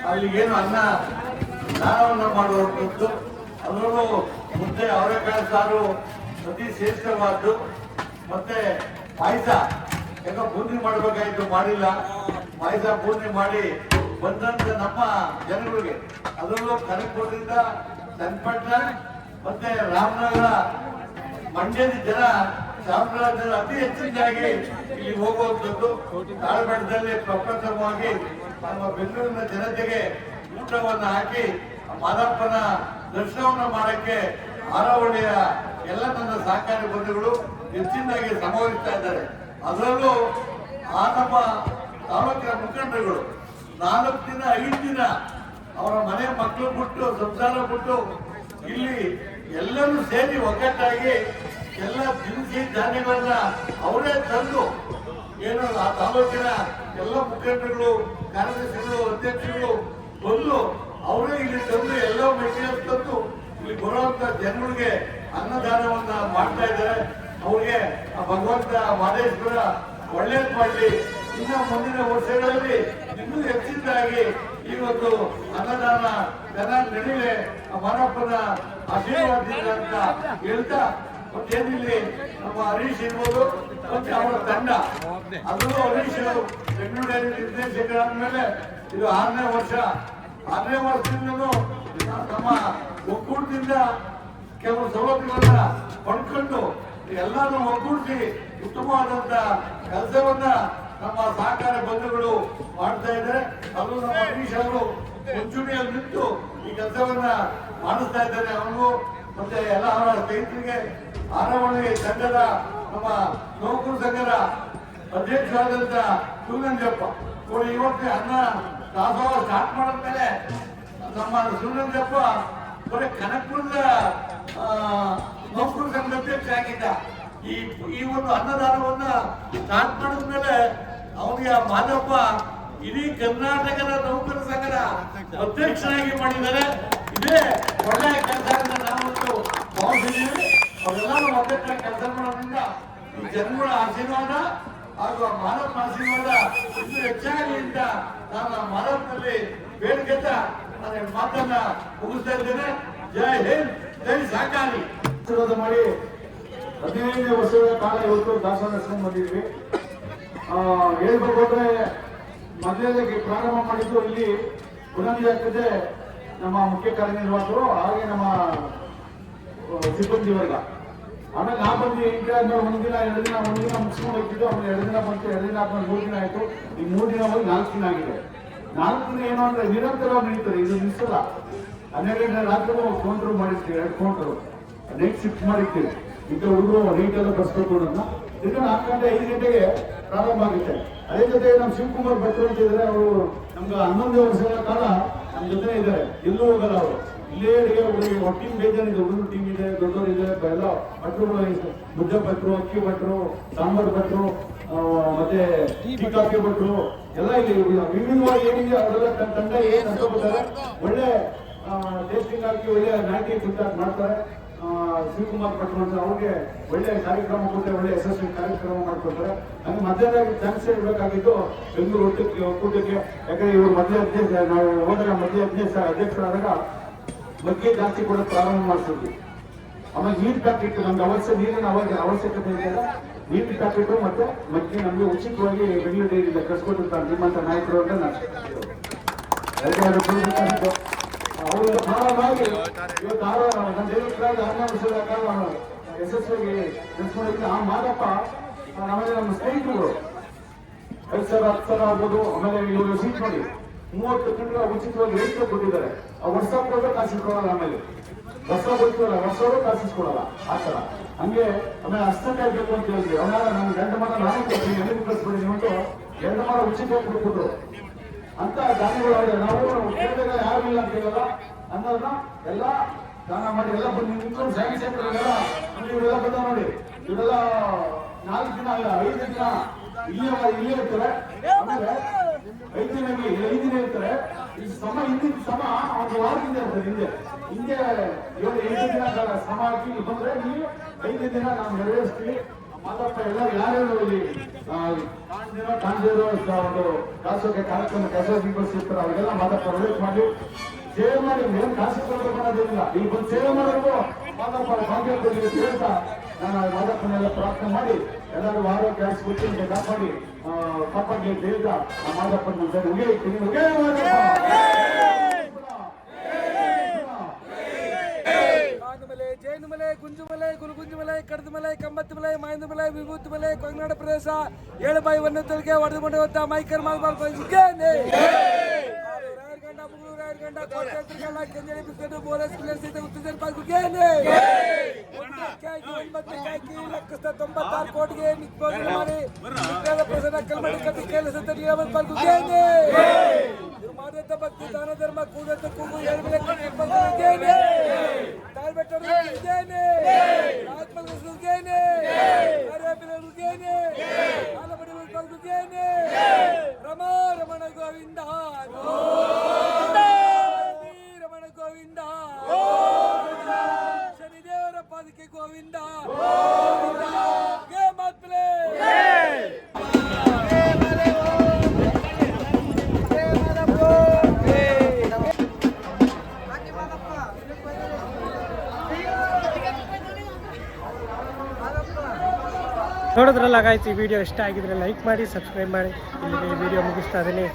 ಅಲ್ಲಿ ಏನು ಅನ್ನ ದಾನವನ್ನು ಮಾಡುವಂಥದ್ದು, ಅದರಲ್ಲೂ ಮುದ್ದೆ ಅವರೆಕಾಳು ಸಾರು ಅತಿ ಶ್ರೇಷ್ಠವಾದ್ದು, ಮತ್ತೆ ಪಾಯಸ ಯಾಕೋ ಪೂರ್ಣಿ ಮಾಡಬೇಕಾಯ್ತು, ಮಾಡಿಲ್ಲ. ಪಾಯಸ ಪೂರ್ಣಿ ಮಾಡಿ ಬಂದಂತ ನಮ್ಮ ಜನಗಳಿಗೆ, ಅದರಲ್ಲೂ ಕನಕಪುರದಿಂದ ಚನ್ನಪಟ್ಟಣ ಮತ್ತೆ ರಾಮನಗರ ಮಂಡ್ಯದ ಜನ, ಚಾಮರಾಜ ಅತಿ ಹೆಚ್ಚಿನದಾಗಿ ಇಲ್ಲಿ ಹೋಗುವಂಥದ್ದು. ತಾಳ್ಮಟ್ಟದಲ್ಲಿ ಪ್ರಪ್ರಥಮವಾಗಿ ನಮ್ಮ ಬೆಂಗಳೂರಿನ ಜನತೆಗೆ ಊಟವನ್ನು ಹಾಕಿ ಮಾದಪ್ಪನ ದರ್ಶನವನ್ನು ಮಾಡಕ್ಕೆ ಹಾರೋಹಳ್ಳಿಯ ಎಲ್ಲ ನನ್ನ ಸಹಕಾರಿ ಬಂಧುಗಳು ಹೆಚ್ಚಿನದಾಗಿ ಸಂಭವಿಸ್ತಾ ಇದ್ದಾರೆ. ಅದರಲ್ಲೂ ಆ ನಮ್ಮ ತಾಲೂಕಿನ ಮುಖಂಡರುಗಳು 4 ದಿನ 5 ದಿನ ಅವರ ಮನೆ ಮಕ್ಕಳು ಬಿಟ್ಟು ಸಂಸಾರ ಬಿಟ್ಟು ಇಲ್ಲಿ ಎಲ್ಲರೂ ಸೇರಿ ಒಗ್ಗಟ್ಟಾಗಿ ಎಲ್ಲ ದಿನಸಿ ಧಾನ್ಯಗಳನ್ನ ಅವರೇ ತಂದು ಏನು ಆ ತಾಲೂಕಿನ ಎಲ್ಲ ಮುಖಂಡರುಗಳು, ಕಾರ್ಯದರ್ಶಿಗಳು, ಅಧ್ಯಕ್ಷರು ಬಂದು ಅವರೇ ಇಲ್ಲಿ ತಂದು ಎಲ್ಲ ಮೆಟೀರಿಯಲ್ಸ್ ತಂದು ಇಲ್ಲಿ ಬರುವಂತ ಜನಗಳಿಗೆ ಅನ್ನದಾನವನ್ನ ಮಾಡ್ತಾ ಇದ್ದಾರೆ. ಅವ್ರಿಗೆ ಆ ಭಗವಂತ ಮಹದೇಶ್ವರ ಒಳ್ಳೇದ್ ಮಾಡಲಿ. ಇನ್ನು ಮುಂದಿನ ವರ್ಷಗಳಲ್ಲಿ ಇನ್ನೂ ಹೆಚ್ಚಿನದಾಗಿ ಈ ಒಂದು ಅನ್ನದಾನ ಚೆನ್ನಾಗಿ ನಡೀಲೆ ಆ ಮಾನಪ್ಪನ ಆಶೀರ್ವಾದದಿಂದ ಅಂತ ಹೇಳ್ತಾ, ಮತ್ತೇನಿಲ್ಲಿ ನಮ್ಮ ಹರೀಶ್ ಇರ್ಬೋದು ಮತ್ತೆ ಅವರ ತಂಡ, ಅದರಲ್ಲೂ ಹರೀಶ್ ಬೆಂಗಳೂರು ನಿರ್ದೇಶಕರಾದ ಮೇಲೆ ಇದು 6ನೇ ವರ್ಷ. 6ನೇ ವರ್ಷದಿಂದಲೂ ನಮ್ಮ ಒಕ್ಕೂಟದಿಂದ ಕೆಲವು ಸವಲತ್ತುಗಳನ್ನ ಪಡ್ಕೊಂಡು ಎಲ್ಲಾನು ಒಗ್ಗೂಡಿಸಿ ಉತ್ತಮವಾದಂತ ಕೆಲಸವನ್ನ ನಮ್ಮ ಸಹಕಾರ ಬಂಧುಗಳು ಮಾಡ್ತಾ ಇದ್ದಾರೆ. ಅದು ನಮ್ಮ ಹರೀಶ್ ಅವರು ಮುಂಚೂಣಿಯಲ್ಲಿ ನಿಂತು ಈ ಕೆಲಸವನ್ನ ಮಾಡಿಸ್ತಾ ಇದ್ದಾರೆ. ಅವನು ಮತ್ತೆ ಎಲ್ಲ ಅವರ ಸ್ನೇಹಿತರಿಗೆ, ಹಾರೋಹಳ್ಳಿ ಸಂಘದ ನಮ್ಮ ನೌಕರ ಸಂಘದ ಅಧ್ಯಕ್ಷರಾದಂತ ಶಿವನಂಜಪ್ಪ ನೋಡಿ, ಇವತ್ತು ಅನ್ನ ದಾಸೋಹ ಸ್ಟಾರ್ಟ್ ಮಾಡಿದ್ಮೇಲೆ ನಮ್ಮ ಶಿವನಂಜಪ್ಪ ಬರೀ ಕನಕಪುರದ ನೌಕರ ಸಂಘದ ಅಧ್ಯಕ್ಷ ಆಗಿದ್ದ. ಈ ಒಂದು ಅನ್ನದಾನವನ್ನ ಸ್ಟಾರ್ಟ್ ಮಾಡಿದ್ಮೇಲೆ ಅವನಿಗೆ ಮಾದಪ್ಪ ಇಡೀ ಕರ್ನಾಟಕದ ನೌಕರ ಸಂಘದ ಅಧ್ಯಕ್ಷರಾಗಿ ಮಾಡಿದ್ದಾರೆ. ಇದೇ ಒಳ್ಳೆಯ ಕೆಲಸ ಅಂತ ನಾವಂತೂ ಭಾವಿಸಿದ್ದೀವಿ. ಅವರೆಲ್ಲರೂ ಒಗ್ಗಟ್ಟಾಗಿ ಕೆಲಸ ಮಾಡೋದ್ರಿಂದ ಈ ಜನಗಳ ಆಶೀರ್ವಾದ ಹಾಗೂ ಮಾನವನ ಆಶೀರ್ವಾದ ಇನ್ನೂ ಹೆಚ್ಚಾಗಲಿ ಅಂತ ನಾನು ಮಾನವನಲ್ಲಿ ಬೇಡಿಕೆತ ನಾನು ಮಾತನ್ನ ಮುಗಿಸ್ತಾ ಇದ್ದೇನೆ. ಜೈ ಹಿಂದ್, ಜೈ ಸಹಕಾರಿ. ಆಶೀರ್ವಾದ ಮಾಡಿ 15 ವರ್ಷಗಳ ಕಾಲ ಇವತ್ತು ದಾಸೋಹ ನಡೆಸ್ಕೊಂಡು ಬಂದಿದ್ವಿ. ಹೇಳ್ಬೇಕು ಅಂದ್ರೆ ಮೊದಲೇ ಪ್ರಾರಂಭ ಮಾಡಿದ್ದು ಇಲ್ಲಿ ಬುನಾದಿ ಆಗ್ತದೆ ನಮ್ಮ ಮುಖ್ಯ ಕಾರ್ಯನಿರ್ವಾಹಕರು, ಹಾಗೆ ನಮ್ಮ ಸಿಬ್ಬಂದಿ ವರ್ಗ. ಆಮೇಲೆ ನಾ ಬಂದು ಒಂದಿನ 2 ದಿನ ಮುಗಿಸ್ಕೊಂಡು ಹೋಗ್ತಿದ್ದು. ಆಮೇಲೆ 2 ದಿನ ಬಂತು, 2 ದಿನ ಆದ್ಮೇಲೆ 3 ದಿನ ಆಯ್ತು. ಈ 3 ದಿನ ಹೋಗಿ 4 ದಿನ ಆಗಿದೆ. 4 ದಿನ ಏನು ಅಂದ್ರೆ ನಿರಂತರವಾಗಿ ನಡೀತದೆ, ಇದು ನಿಲ್ಸಲ್ಲ. 12 ಗಂಟೆ ರಾತ್ರಿ ಕೌಂಟರ್ ಮಾಡಿರ್ತೀವಿ, 2 ಕೌಂಟರ್ ನೈಟ್ ಶಿಫ್ಟ್ ಮಾಡಿರ್ತೀವಿ. ಈಗ ಹುಡುಗರು ನೈಟ್ ಎಲ್ಲ ಬರ್ಸ್ಬೇಕು ಅನ್ನೋದನ್ನ. ಈಗ 4 ಗಂಟೆ 5 ಗಂಟೆಗೆ ಪ್ರಾರಂಭ ಆಗುತ್ತೆ. ಅದೇ ಜೊತೆ ನಮ್ಮ ಶಿವಕುಮಾರ್ ಭಟ್ರು ಅಂತ ಇದ್ದಾರೆ, ಅವರು ನಮ್ಗೆ 11 ವರ್ಷಗಳ ಕಾಲ ನಮ್ಮ ಜೊತೆ ಇದ್ದಾರೆ, ಎಲ್ಲೂ ಹೋಗಲ್ಲ ಅವರು. ಇಲ್ಲೇ ಟೀಮ್ ಬೇಜಾರಿದೆ, ಹುಡುಗರು ಟೀಮ್ ಇದೆ, ದೊಡ್ಡವರು ಇದೆ, ಎಲ್ಲ ಭಟ್ರುಗಳು, ಮುದ್ದೆ ಭಟ್ರು, ಅಕ್ಕಿ ಭಟ್ರು, ಸಾಂಬಾರ್ ಭಟ್ರು, ಮತ್ತೆ ಟೀ ಕಾಫಿ ಭಟ್ರು ಎಲ್ಲ ಇಲ್ಲಿ ವಿಭಿನ್ನವಾಗಿ ಏನಿದೆ ಅವರೆಲ್ಲ ತಂಡ ಏನು ಅನ್ಕೋಬಿಡ್ತಾರೆ. ಒಳ್ಳೆ ಟೇಸ್ಟಿಂಗ್ ಹಾಕಿ ಒಳ್ಳೆ ನಾಟಿ ಫುಡ್ ಮಾಡ್ತಾರೆ. ಶಿವಕುಮಾರ್ ಭಟ್ರು ಅಂತ ಅವ್ರಿಗೆ ಒಳ್ಳೆ ಕಾರ್ಯಕ್ರಮ ಕೊಟ್ಟರೆ ಒಳ್ಳೆ ಯಶಸ್ವಿ ಕಾರ್ಯಕ್ರಮ ಮಾಡ್ಕೊಳ್ತಾರೆ. ಹಂಗೆ ಮಧ್ಯಾಹ್ನ ಚಾನ್ಸ್ ಇರಬೇಕಾಗಿದ್ದು ಬೆಂಗಳೂರು ಒಕ್ಕೂಟಕ್ಕೆ. ಯಾಕಂದ್ರೆ ಇವರು ಮಧ್ಯ ಅಧ್ಯಕ್ಷ, ನಾವು ಹೋದಾಗ ಮಧ್ಯ ಅಧ್ಯಕ್ಷರಾದಾಗ ಮಗ್ಗೆ ಜಾಸ್ತಿ ಕೊಡೋದು ಪ್ರಾರಂಭ ಮಾಡಿಸಿದ್ವಿ. ಆಮೇಲೆ ನೀರು ಪ್ಯಾಕೆಟ್ ನಮ್ಗೆ ನೀರಿನ ಅವಶ್ಯಕತೆ ಇದೆ. ನೀರು ಪ್ಯಾಕೆಟ್ ಮತ್ತೆ ಮಗ್ಗೆ ನಮ್ಗೆ ಉಚಿತವಾಗಿ ಬೆಂಗಳೂರು ಡೈರಿಯಿಂದ ಕಳ್ಸಿಕೊಟ್ಟಿರ್ತಾರೆ ನಿಮ್ಮಂತ ನಾಯಕರು ಅಂತ ಅವರು ಪ್ರಾರಂಭವಾಗಿ ಇವತ್ತು ನನ್ನ ದೈವಕ್ಕಾಗಿ 6ನೇ ವರ್ಷದ ಕಾಲ ಯಶಸ್ವಿಯಾಗಿ ನಡೆಸ್ಕೊಂಡಿದ್ದೆ. ಆ ಮಾದಪ್ಪ ಆಮೇಲೆ ನಮ್ಮ ಸ್ನೇಹಿತರು 5 ಸಾವಿರ 10 ಸಾವಿರ ಆಗ್ಬೋದು. ಆಮೇಲೆ ಇವರು ಸೀಟ್ ಮಾಡಿ 30 ತಿಂಗಳ ಉಚಿತವಾಗಿ ರೇಟ್ ಕೊಟ್ಟಿದ್ದಾರೆ. ಆ ವರ್ಷ ಕೊಡೋದು ಕಾಸಿಸ್ಕೊಡಲ್ಲ. ಆಮೇಲೆ ವರ್ಷ ಕೊಡ್ತೀವಲ್ಲ, ವರ್ಷವೂ ಕಾಸಿಸ್ಕೊಡಲ್ಲ ಆ ಥರ. ಹಂಗೆ ಆಮೇಲೆ ಅಷ್ಟಕ್ಕೆ ಬೇಕು ಅಂತ ಹೇಳಿದ್ವಿ. ಅವನಾಗ ನಮ್ಗೆ 2 ಮಾಡ ನಾನೇ ಕೊಡ್ತೀನಿ, ನನಗೆ ಕಳಿಸ್ಬಿಡಿ ನಿಮ್ಮಂಟು 2 ಮಾಡ ಉಚಿತವಾಗಿ ಕೊಟ್ಬಿಟ್ರು ಅಂತ ದಾನಿಗಳು. ನಾವು ಕೇಳಿದಾಗ ಯಾರಿಲ್ಲ ಅಂತ ಹೇಳಲ್ಲ ಅನ್ನೋದನ್ನ ಎಲ್ಲ ದಾನ ಮಾಡಿ ಎಲ್ಲ ಬಂದು ನಿಂತ್ಕೊಂಡು ಜಾಗಿ ಸೇರ್ತಾರೆಲ್ಲ ಇವರೆಲ್ಲ ಬಂದ ನೋಡಿ. ಇವರೆಲ್ಲ 4 ದಿನ ಅಲ್ಲ 5 ದಿನ ಇಲ್ಲೇ ಇರ್ತಾರೆ. ಆಮೇಲೆ 5 ದಿನ ಇರ್ತಾರೆ. ಈ ಸಮ ಹಿಂದಿನ ಸಮ ಒಂದು ವಾರದಿಂದ ಇರ್ತದೆ. ಹಿಂದೆ 7-8 ದಿನ ಸಮ ಹಾಕಿ ಬಂದ್ರೆ ನೀವು 5 ದಿನ ನಾವು ನೆರವೇರಿಸ್ತೀವಿ. ಮಾದಪ್ಪ ಎಲ್ಲ ಯಾರ್ಯಾರು ಇಲ್ಲಿ ಕಾಣ್ದಿರೋ ಒಂದು ದಾಸೋಹ ಕಾರ್ಯಕ್ರಮ ಕೆಲಸ ಅವ್ರಿಗೆಲ್ಲ ಮಾದಪ್ಪ ಒಳ್ಳೇದು ಮಾಡಿ ಸೇವೆ ಮಾಡಿ. ಏನು ಕಾಸು ಕೊಡಬೇಕು ಅನ್ನೋದಿಲ್ಲ, ಈಗ ಬಂದು ಸೇವೆ ಮಾಡೋದು ಮಾದಪ್ಪ ಭಾಗ್ಯ ಹೇಳ್ತಾ ನಾನು ಮಾದಪ್ಪನೆಲ್ಲ ಪ್ರಾರ್ಥನೆ ಮಾಡಿ ಎಲ್ಲರೂ ಆರೋಗ್ಯ ಆಸ್ಪತ್ರೆ ಕಾಪಾಡಿ ಕಾಪಾಡಲಿ ಅಂತ ಹೇಳ್ತಾ ಆ ಮಾದಪ್ಪನ ಉಗೆ ಇರ್ತೀನಿ. ಉಗೆ ಕಾಗಮಲೆ, ಜೇನುಮಲೆ, ಗುಂಜುಮಲೆ, ಗುರುಗುಂಜುಮಲೆ, ಕಡದಮಲೆ, ಕಂಬತ್ತಮಲೆ, ಮಾಯಂದಮಲೆ, ವಿಭೂತಿಮಲೆ, ಕೊಯ್ನಾಡ ಪ್ರದೇಶ 7 ಬಾಯಿ 1 ತೊಲಿಗೆ ಹೊಡೆದುಕೊಂಡು ಮೈಕರ್ ಮಾಲ್ಬಾರ್ಗೇನೆ ರಾಯರಗಂಡ ಕೋಟೆ ಕೆಂಜಳಿ ಬಿಸ್ಕೆಟ್ ಬೋಲಸ್ ಪ್ಲೇಸ್ ಉತ್ತರ ಪಾಲ್ಗೇನೆ 96 ಕೋಟಿಗೆ ನಿಗ್ಬೋಧನೆ ಮಾಡಿ ಪ್ರಸನ್ನ ಕಲ್ಮಡಿ ಕಟ್ಟಿ ಕೆಲಸ ಪಾಲ್ಗೇನೆ ಮಾದತ್ತ ಭಕ್ತಿ ದಾನ ಧರ್ಮ ಕೂದತ್ತ ಕೂಗು 7 ಮೇಲೆ ಪಾಲ್ಗೇನೆ ತಾಳ್ಬೆಟ್ಟ ರುಗೇನೆ ಆತ್ಮಗ ರುಗೇನೆ ಅರೇಬಿನ ರುಗೇನೆ ಆಲಬಡಿ ಪಾಲ್ಗೇನೆ ರಮಣ ಗೋವಿಂದ ರಮಣ ಗೋವಿಂದ ಶನಿದೇವರ ಪಾದಕ್ಕೆ ಗೋವಿಂದ ಮಾತ್ಮಲೆ ನೋಡಿದ್ರಲ್ಲ ಗಾಯ್ತು. ಈ ವಿಡಿಯೋ ಇಷ್ಟ ಆಗಿದ್ರೆ ಲೈಕ್ ಮಾಡಿ, ಸಬ್ಸ್ಕ್ರೈಬ್ ಮಾಡಿ. ಇಲ್ಲಿಗೆ ಈ ವಿಡಿಯೋ ಮುಗಿಸ್ತಾ ಇದ್ದೀನಿ.